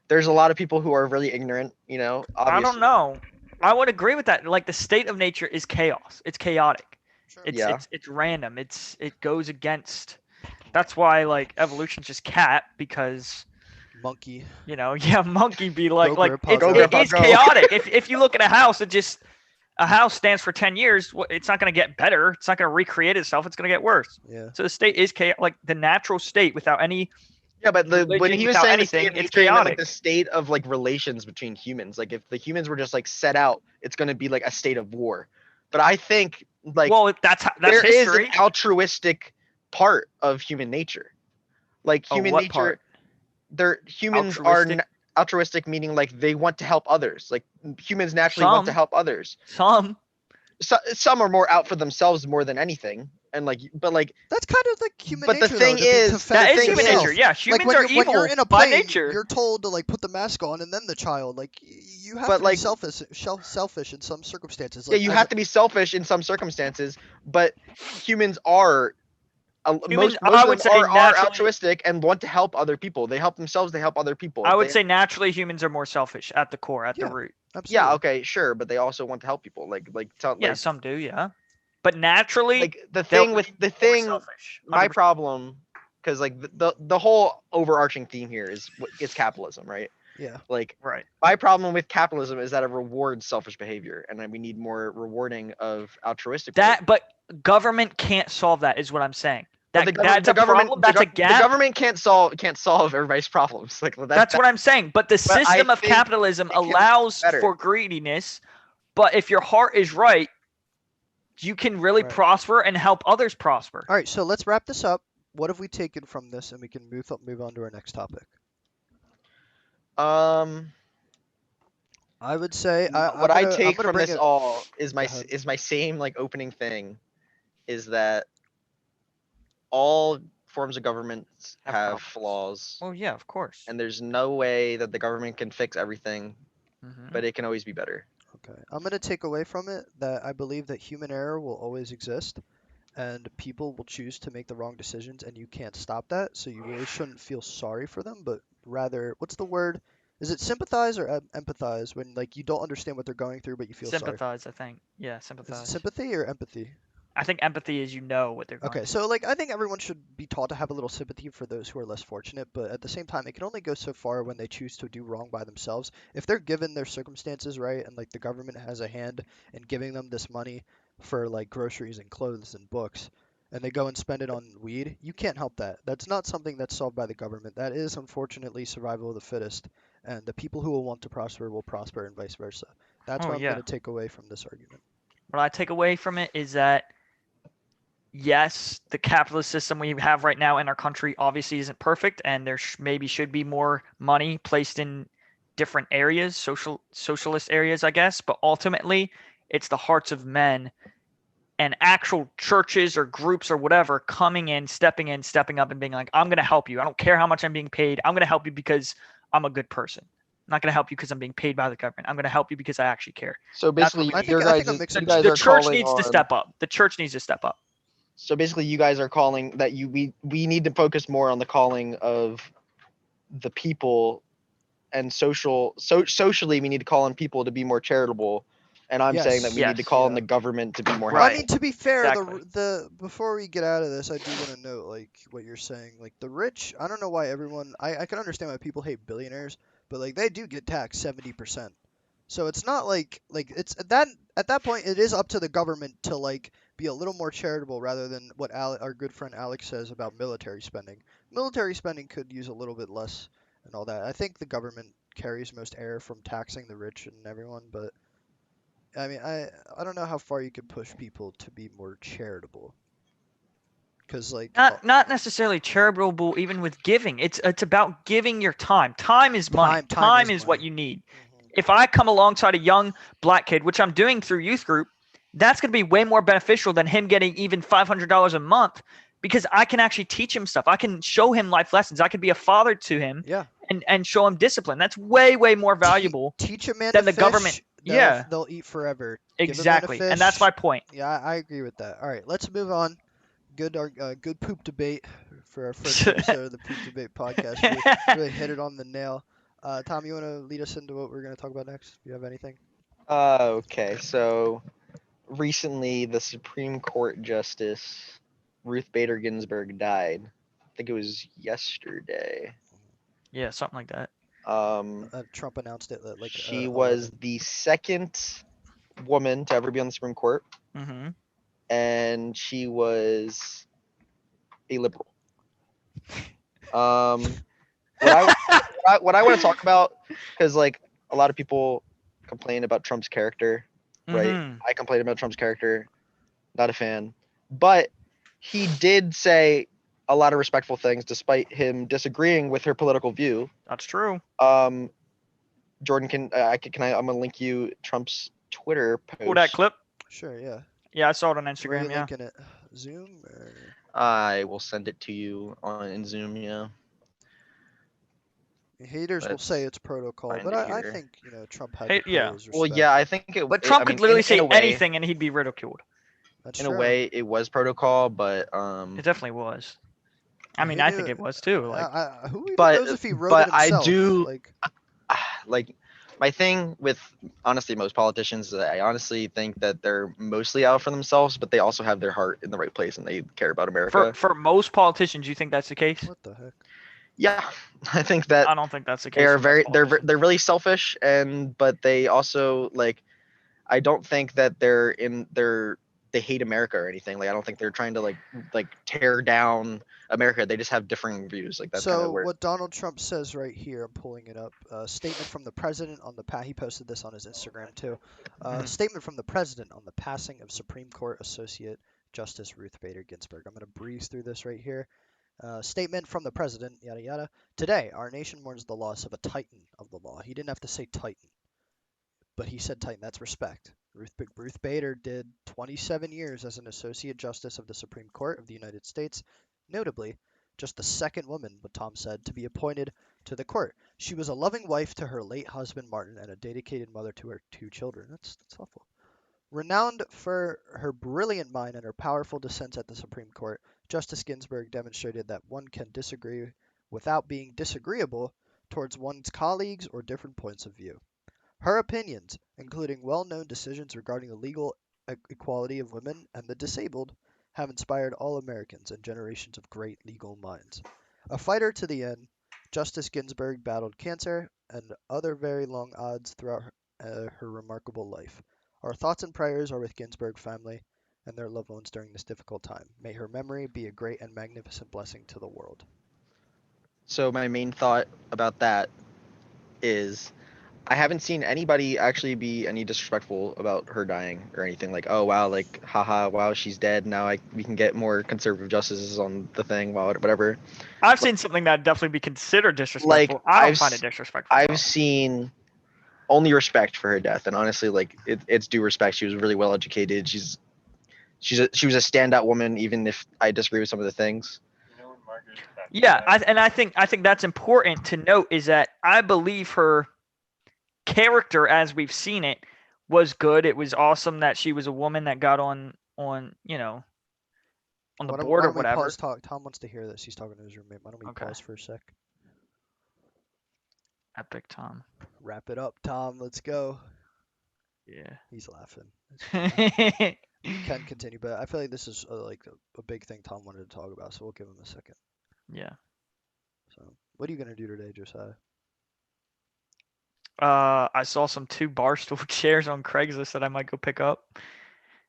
There's a lot of people who are really ignorant, I don't obviously. know. I would agree with that. Like the state of nature is chaos. It's chaotic. Sure. Yeah. It's random. It goes against. That's why like evolution's just cat because Monkey. yeah, monkey be like Go grandpa, it's Go, go. it grandpa, is go. chaotic. If you look at a house, a house stands for 10 years. It's not going to get better. It's not going to recreate itself. It's going to get worse. Yeah. So the state is chaotic. Like the natural state without any Yeah, but when religion, he was without saying the state anything, of it's nature, he meant like chaotic. the state of like relations between humans. Like if the humans were just like set out, it's going to be like a state of war. But I think like Well, that's there is an history. altruistic part of human nature. Like Oh, human what nature, part? humans Altruistic? altruistic, meaning like they want to help others. Like humans naturally want to Some. help others. Some. Some are more out for themselves more than anything, and like but like That's kind of like human but the nature, thing though, to is fend That for is human yourself. nature. Yeah, Like humans when are you're evil in a by play, nature. you're told to like put the mask on and then the child. Like you have But, to be like- selfish in some circumstances. yeah, Like you as have to be selfish in some circumstances, but humans are Humans, most I of would them say are naturally. altruistic and want to help other people. They help themselves, they help other people. I If would they- say naturally humans are more selfish at the core, at the Yeah. root. absolutely. yeah, okay, sure, but they also want to help people. Yeah, some do. Yeah, but naturally, like the they'll thing with be the more thing selfish. my 100%. problem, because like the whole overarching theme here is capitalism, right? Yeah. Like Right. my problem with capitalism is that it rewards selfish behavior, and then we need more rewarding of altruistic behavior. But government can't solve that. Is what I'm saying. But That's a problem. That's a the gap. government can't solve everybody's problems. Like That's what I'm saying. But the But I system of think capitalism it can be allows better. for greediness. But if your heart is right, you can really Right. prosper and help others prosper. All right. So let's wrap this up. What have we taken from this, and we can move on to our next topic. I would say What I take I'm gonna from bring this it. all is Go ahead. my same like opening thing, is that all forms of government Have have problems. flaws, Oh yeah, of course. and there's no way that the government can fix everything, Mhm. but it can always be better. Okay. I'm gonna take away from it that I believe that human error will always exist, and people will choose to make the wrong decisions, and you can't stop that. So you really shouldn't feel sorry for them, but rather, what's the word? Is it sympathize or empathize when like you don't understand what they're going through, but you feel sorry? Sympathize, I think. Yeah, Is it sympathize. sympathy or empathy? I think empathy is what they're going Okay, through. so like I think everyone should be taught to have a little sympathy for those who are less fortunate, but at the same time, it can only go so far when they choose to do wrong by themselves. If they're given their circumstances right, and like the government has a hand in giving them this money for like groceries and clothes and books, and they go and spend it on weed, you can't help that. That's not something that's solved by the government. That is unfortunately survival of the fittest, and the people who will want to prosper will prosper, and vice versa. That's Oh, what I'm yeah. going to take away from this argument. What I take away from it is that yes, the capitalist system we have right now in our country obviously isn't perfect, and there maybe should be more money placed in different areas, socialist areas, I guess. But ultimately, it's the hearts of men and actual churches or groups or whatever coming in, stepping up, and being like, "I'm going to help you. I don't care how much I'm being paid. I'm going to help you because I'm a good person. I'm not going to help you because I'm being paid by the government. I'm going to help you because I actually care." So That's basically, what I think a mix of you guys the are church calling needs to on- step up. The church needs to step up. So basically, you guys are calling that we need to focus more on the calling of the people, and socially we need to call on people to be more charitable, And I'm saying that Yes. we need to Yes. call on Yeah. the government to be more Well, I Right. mean, to be fair, Exactly. the before we get out of this, I do want to note like what you're saying. Like the rich, I don't know why everyone. I can understand why people hate billionaires, but like they do get taxed 70%. So it's not like it's at that point it is up to the government to like be a little more charitable rather than what our good friend Alex says about military spending. Military spending could use a little bit less and all that. I think the government carries most error from taxing the rich and everyone, but I mean, I don't know how far you could push people to be more charitable, because like Not necessarily charitable even with giving. It's about giving your time. Time is money. time Time is is what money. you need. Hmm. If I come alongside a young black kid, which I'm doing through youth group, that's going to be way more beneficial than him getting even $500 a month because I can actually teach him stuff. I can show him life lessons. I can be a father to him Yeah, and show him discipline. That's way more valuable teach a man to than the government. fish, Yeah, they'll eat forever. Give a man a exactly. And that's fish. my point. Yeah, I agree with that. All right, let's move on. Good poop debate for our first episode of the Poop Debate podcast. Really hit it on the nail. Tom, you want to lead us into what we're going to talk about next? Do you have anything? Okay, so recently the Supreme Court Justice Ruth Bader Ginsburg died. I think it was yesterday. Yeah, something like that. Trump announced it at like She 11. was the second woman to ever be on the Supreme Court, Mm-hmm. and she was a liberal. Um, what I want to talk about, because like a lot of people complain about Trump's character, right? Mm-hmm. I complain about Trump's character, not a fan, but he did say a lot of respectful things despite him disagreeing with her political view. That's true. Jordan, I'm gonna link you Trump's Twitter Pull that post. clip. Sure, yeah. Yeah, I saw it on Where are you Instagram. Yeah. linking it? Zoom or? I will send it to you on in Zoom. Yeah, Haters will say let's it's protocol, find but it I here. think Trump had Hey, to pay yeah. his Well, yeah, respect. I think But Trump I could mean, literally in say a way, anything and he'd be ridiculed. That's in a true. way, it was protocol, but It definitely was. I mean, Who I knew think it? it was too. Like, Who even but knows if he wrote it but I himself? do Like, like my thing with honestly most politicians is I honestly think that they're mostly out for themselves, but they also have their heart in the right place and they care about for America. for most politicians, you think that's the case? what the heck? Yeah, I think that I don't think that's the they case are for most they're politicians. really selfish, and but they also like I don't think that they hate America or anything. Like I don't think they're trying to like tear down America. They just have differing views. Like that's kind of So where what Donald Trump says right here, I'm pulling it up. Statement from the president on the he posted this on his Instagram too. Mhm. Statement from the president on the passing of Supreme Court Associate Justice Ruth Bader Ginsburg. I'm going to breeze through this right here. Statement from the president, yada yada. Today, our nation mourns the loss of a titan of the law. He didn't have to say titan, but he said titan. That's respect. Ruth Bader did 27 years as an Associate Justice of the Supreme Court of the United States, notably just the second woman, what Tom said, to be appointed to the court. She was a loving wife to her late husband Martin and a dedicated mother to her two children. That's awful. Renowned for her brilliant mind and her powerful dissents at the Supreme Court, Justice Ginsburg demonstrated that one can disagree without being disagreeable towards one's colleagues or different points of view. Her opinions, including well-known decisions regarding the legal equality of women and the disabled, have inspired all Americans and generations of great legal minds. A fighter to the end, Justice Ginsburg battled cancer and other very long odds throughout her remarkable life. Our thoughts and prayers are with Ginsburg family and their loved ones during this difficult time. May her memory be a great and magnificent blessing to the world. so my main thought about that is I haven't seen anybody actually be any disrespectful about her dying or anything like, oh wow, like haha, wow, she's dead. Now we can get more conservative justices on the thing, wow, whatever. I've seen something that definitely be considered Like disrespectful. I don't find it disrespectful I've though. seen only respect for her death, and honestly, like it's due respect. She was really well educated. She was a standout woman, even if I disagree with some of the things. Yeah, I think that's important to note is that I believe her character as we've seen it was good. It was awesome that she was a woman that got on on the board Why or don't we pause whatever. talk? Tom wants to hear this. He's talking to his roommate. Why don't we Okay. pause for a sec? Epic Tom. Wrap it up, Tom. Let's go. Yeah. He's laughing. It's fine. Yeah. You can continue, but I feel like this is a big thing Tom wanted to talk about, so we'll give him a second. So, what are you gonna do today, Josiah? I saw some 2 barstool chairs on Craigslist that I might go pick up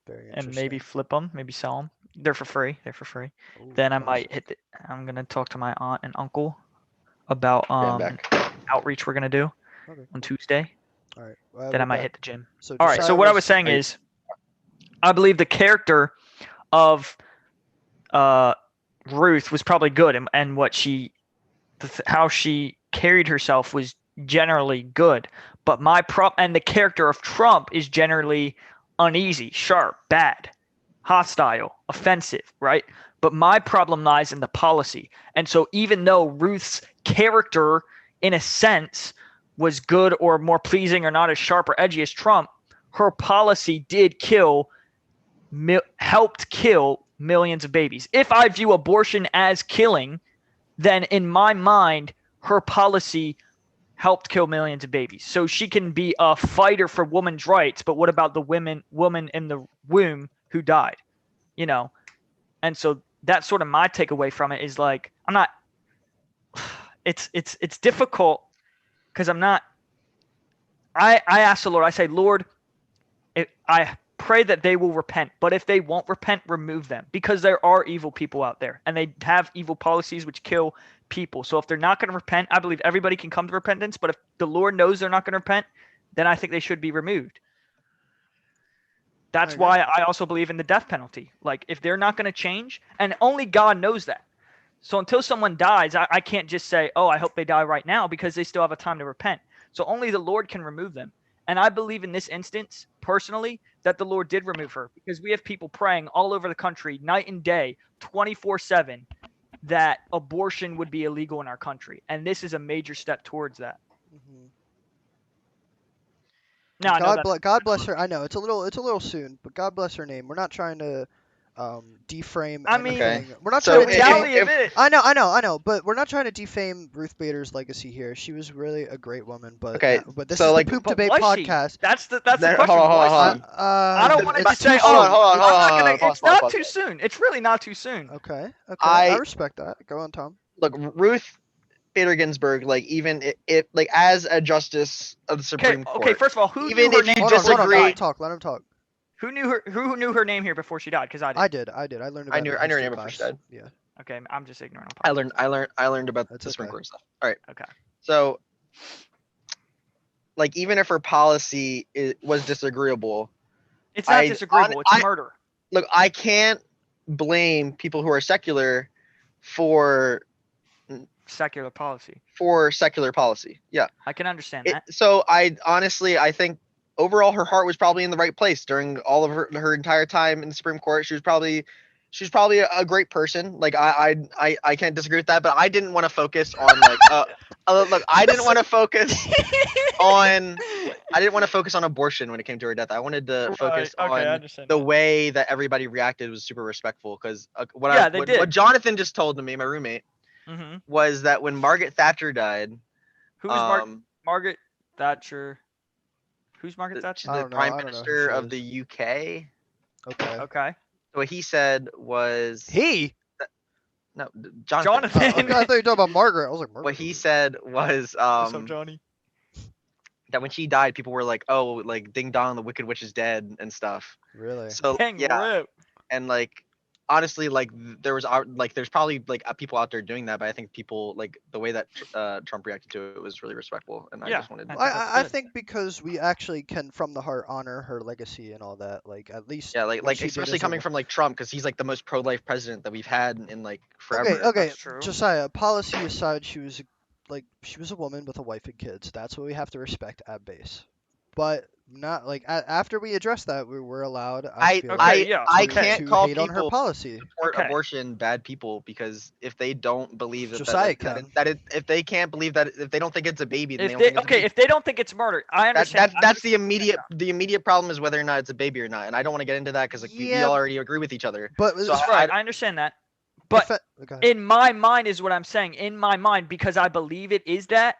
Very and maybe interesting. flip them, maybe sell them. They're for free. Ooh, Then I nice. might I'm gonna talk to my aunt and uncle about Yeah, I'm an back. outreach we're gonna do Okay, on cool. Tuesday. All right. Then I we're might back. hit the gym. So All right. So Josiah what I was saying Are you- is, I believe the character of Ruth was probably good, and what how she carried herself was generally good. But and the character of Trump is generally uneasy, sharp, bad, hostile, offensive, right? But my problem lies in the policy. And so even though Ruth's character, in a sense, was good or more pleasing or not as sharp or edgy as Trump, her policy did helped kill millions of babies. If I view abortion as killing, then in my mind, her policy helped kill millions of babies. So she can be a fighter for women's rights, but what about the woman in the womb who died? You know? And so that's sort of my takeaway from it is like, I'm not it's difficult because I'm not I ask the Lord, I say, Lord, I pray that they will repent, but if they won't repent, remove them, because there are evil people out there and they have evil policies which kill people. So if they're not going to repent, I believe everybody can come to repentance, but if the Lord knows they're not going to repent, then I think they should be removed. That's why I also believe in the death penalty. Like, if they're not going to change, and only God knows that. So until someone dies, I can't just say, oh, I hope they die right now, because they still have a time to repent. So only the Lord can remove them. And I believe in this instance, personally, that the Lord did remove her, because we have people praying all over the country, night and day, 24/7, that abortion would be illegal in our country. And this is a major step towards that. Mm-hmm. Now, I know God bless her. I know it's a little soon, but God bless her name. We're not trying to deframe I mean, anything. We're not So trying to the defame. reality of it. I know, but we're not trying to defame Ruth Bader's legacy here. She was really a great woman, but Okay, but this so, is like, the Poop But Debate was she? podcast. That's the Hold question. on, hold on, Was hold she? on. I don't want to It's just say, too oh, soon. hold on, I'm not gonna. pause, It's not pause. too soon. It's really not too soon. Okay, I I respect that. Go on, Tom. look, Ruth Bader Ginsburg, like, even if like, as a justice of the Supreme Okay. Court, First of all, who even knew her if you name Hold on, before she Let him disagree, died? talk. Let him talk. Who knew her? Who knew her name here before she died? Because I did. I did. I learned I about knew it in her history name before she class. died. Yeah, Okay, I'm just ignorant. I learned about that's the Supreme okay. Court stuff. All right. Okay. So, like, even if her policy was disagreeable, It's not disagreeable. It's I murder. look, I can't blame people who are secular for Secular policy. secular policy. Yeah. I can understand that. So I honestly, I think overall her heart was probably in the right place during all of her entire time in the Supreme Court. She's probably a great person. Like, I can't disagree with that, but I didn't want to focus on, like, look, I didn't want to focus on abortion when it came to her death. I wanted to focus Right. Okay, I on understand the that. way that everybody reacted was super respectful, because Yeah, they did. what Jonathan just told to me, my roommate, Mm-hmm. was that when Margaret Thatcher died, Who was Margaret Thatcher? Who's Margaret Thatcher? she's I the don't know. Prime I don't know who Minister she of is. the UK. Okay. Okay. So what he said was He? no, Jonathan. Oh, okay, I thought you were talking about Margaret. I was like, Margaret. What he said was What's up, Johnny? that when she died, people were like, "Oh, like, ding dong, the Wicked Witch is dead" and stuff. Really? So Dang, yeah, rip. and, like, honestly, like, there's probably, like, people out there doing that, but I think people, like, the way that Trump reacted to it was really respectful, and I Yeah, just wanted. I think that's I good. think because we actually can, from the heart, honor her legacy and all that. Like, at least Yeah, like what she did especially as a coming from, like, Trump, because he's, like, the most pro-life president that we've had in, like, forever. Okay, That's true. Josiah, policy aside, she was a woman with a wife and kids. That's what we have to respect at base. But not like after we address that, we're allowed. I feel Okay, like, yeah, I okay. can't to call hate on her people policy. support Okay. abortion bad people, because if they don't believe Josiah can. if they can't believe that, if they don't think it's a baby, then If they don't they think it's a baby. if they don't think it's murder, I understand. That's the immediate problem, is whether or not it's a baby or not, and I don't want to get into that because, like, we Yeah, all already agree with each other. but So That's right. I understand that. But okay. in my mind is what I'm saying. In my mind, because I believe it is that,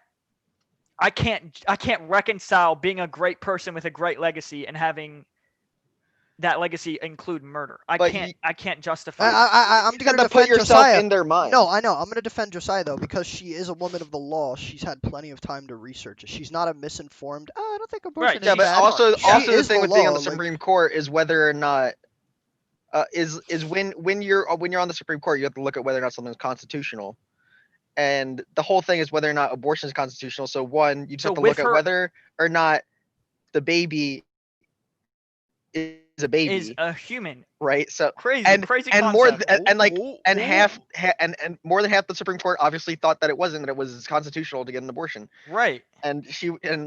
I can't reconcile being a great person with a great legacy and having that legacy include murder. I But can't justify. I'm You gonna have to put defend yourself Josiah. in their mind. No, I know. I'm gonna defend Josiah though because she is a woman of the law. She's had plenty of time to research it. She's not a misinformed. Oh, I don't think abortion Right, is Yeah, but bad. also She the is thing with being on law, the Supreme Court is whether or not is when you're on the Supreme Court, you have to look at whether or not something's constitutional. And the whole thing is whether or not abortion is constitutional. So one, you just So have to with look at her- whether or not the baby is a baby, Is a human. right? So Crazy and concept. more and like and Ooh. half and more than half the Supreme Court obviously thought that it wasn't, that it was constitutional to get an abortion. Right. And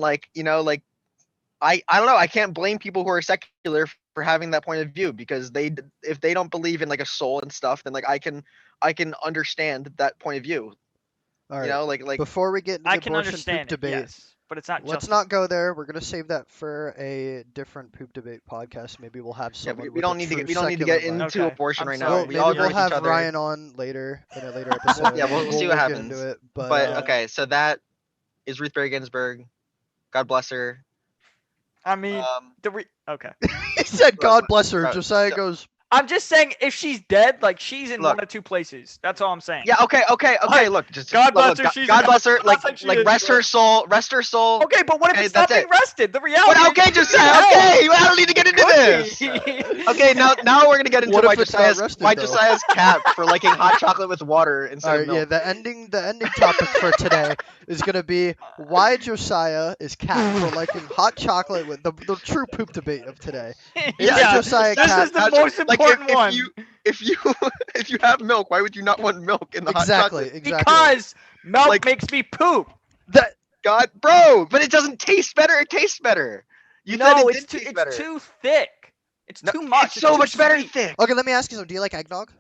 like I don't know, I can't blame people who are secular for having that point of view, because if they don't believe in like a soul and stuff, then like I can understand that point of view. All You right. know, like Before we get into I the can abortion understand poop it. debate, Yes, but it's not. let's not go there. We're gonna save that for a different poop debate podcast. Maybe we'll have yeah, someone. we with don't a need to true get secular into mind. Okay, abortion I'm right sorry. now. Well, We maybe all we'll agree with each have other. Ryan on later in a later episode. Yeah, we'll see what get happens. into it, but But Yeah. okay, so that is Ruth Bader Ginsburg. God bless her. I mean, Um, okay. he said, "God Look, bless her." bro, Josiah so- goes, I'm just saying, if she's dead, like she's in Look. one of two places. That's all I'm saying. yeah, okay. Like, Look, just God look, bless her, God, she's God in bless her. hell. Not saying she is, Rest but- her soul. Rest her soul. Okay, but what if Okay, it's not that's being it. rested? The reality. But okay, is she's in Josiah. hell. Okay, I don't need to get into this. Could be. Okay, now we're gonna get into What why if it's not Josiah's rested, why though? Josiah's capped for liking hot chocolate with water "All instead right, of milk. yeah." The ending topic for today is gonna be why Josiah is capped for liking hot chocolate with the true poop debate of today. Yeah, Josiah this Cat- is the That's- most like, important if one. you if you have milk, why would you not want milk in the hot Exactly, chocolate? exactly. Because milk Like- makes me poop. That God, bro, but it doesn't taste better. It tastes better. You said No, it it's did taste it's better. too thick. It's No, too much. It's so too much better sweet. thick. okay. Let me ask you something. Do you like eggnog?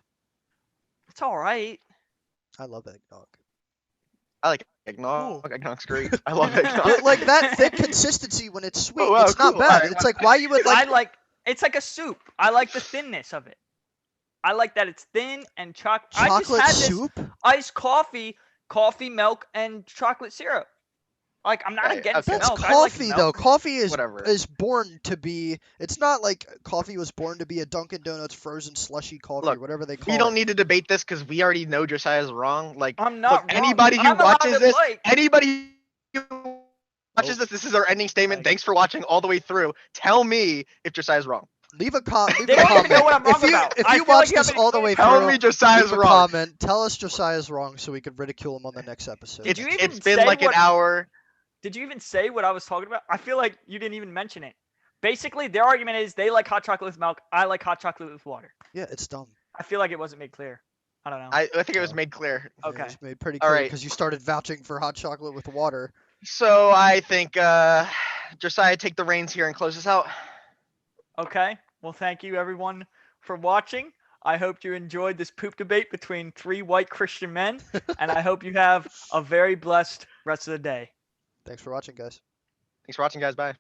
It's all right. I love eggnog. I like eggnog. Cool. Eggnog's great. I love eggnog. But like that thick consistency when it's sweet, Oh, wow, it's not cool. bad. Alright, It's like why you would like It's like a soup. I like the thinness of it. I like that it's thin and chocolate. I just chocolate had soup. this iced coffee, milk, and chocolate syrup. Like I'm not Okay, against okay. That's milk. I like coffee milk. though. Coffee is Whatever. born to be. It's not like coffee was born to be a Dunkin' Donuts frozen slushy coffee Look, or whatever they call We don't it. need to debate this because we already know Josiah's wrong. Like, I'm not look, wrong. anybody who I'm allowed watches to this, like. anybody who watches this is our ending statement. Like- Thanks for watching all the way through. Tell me if Josiah's wrong. Leave a They comment. don't even know what I'm wrong If you about. if I you feel like watch you this haven't all the way explained- Tell through, me Josiah's leave a wrong. comment. Tell us Josiah's wrong so we could ridicule him on the next episode. Did you even It's been say like what- an hour. Did you even say what I was talking about? I feel like you didn't even mention it. Basically, their argument is they like hot chocolate with milk. I like hot chocolate with water. Yeah, it's dumb. I feel like it wasn't made clear. I don't know. I think it was made clear. Yeah, Okay. it's made pretty All clear right. because you started vouching for hot chocolate with water. So I think Josiah, take the reins here and close this out. Okay. Well, thank you everyone for watching. I hope you enjoyed this poop debate between three white Christian men, and I hope you have a very blessed rest of the day. Thanks for watching, guys. Thanks for watching, guys. Bye.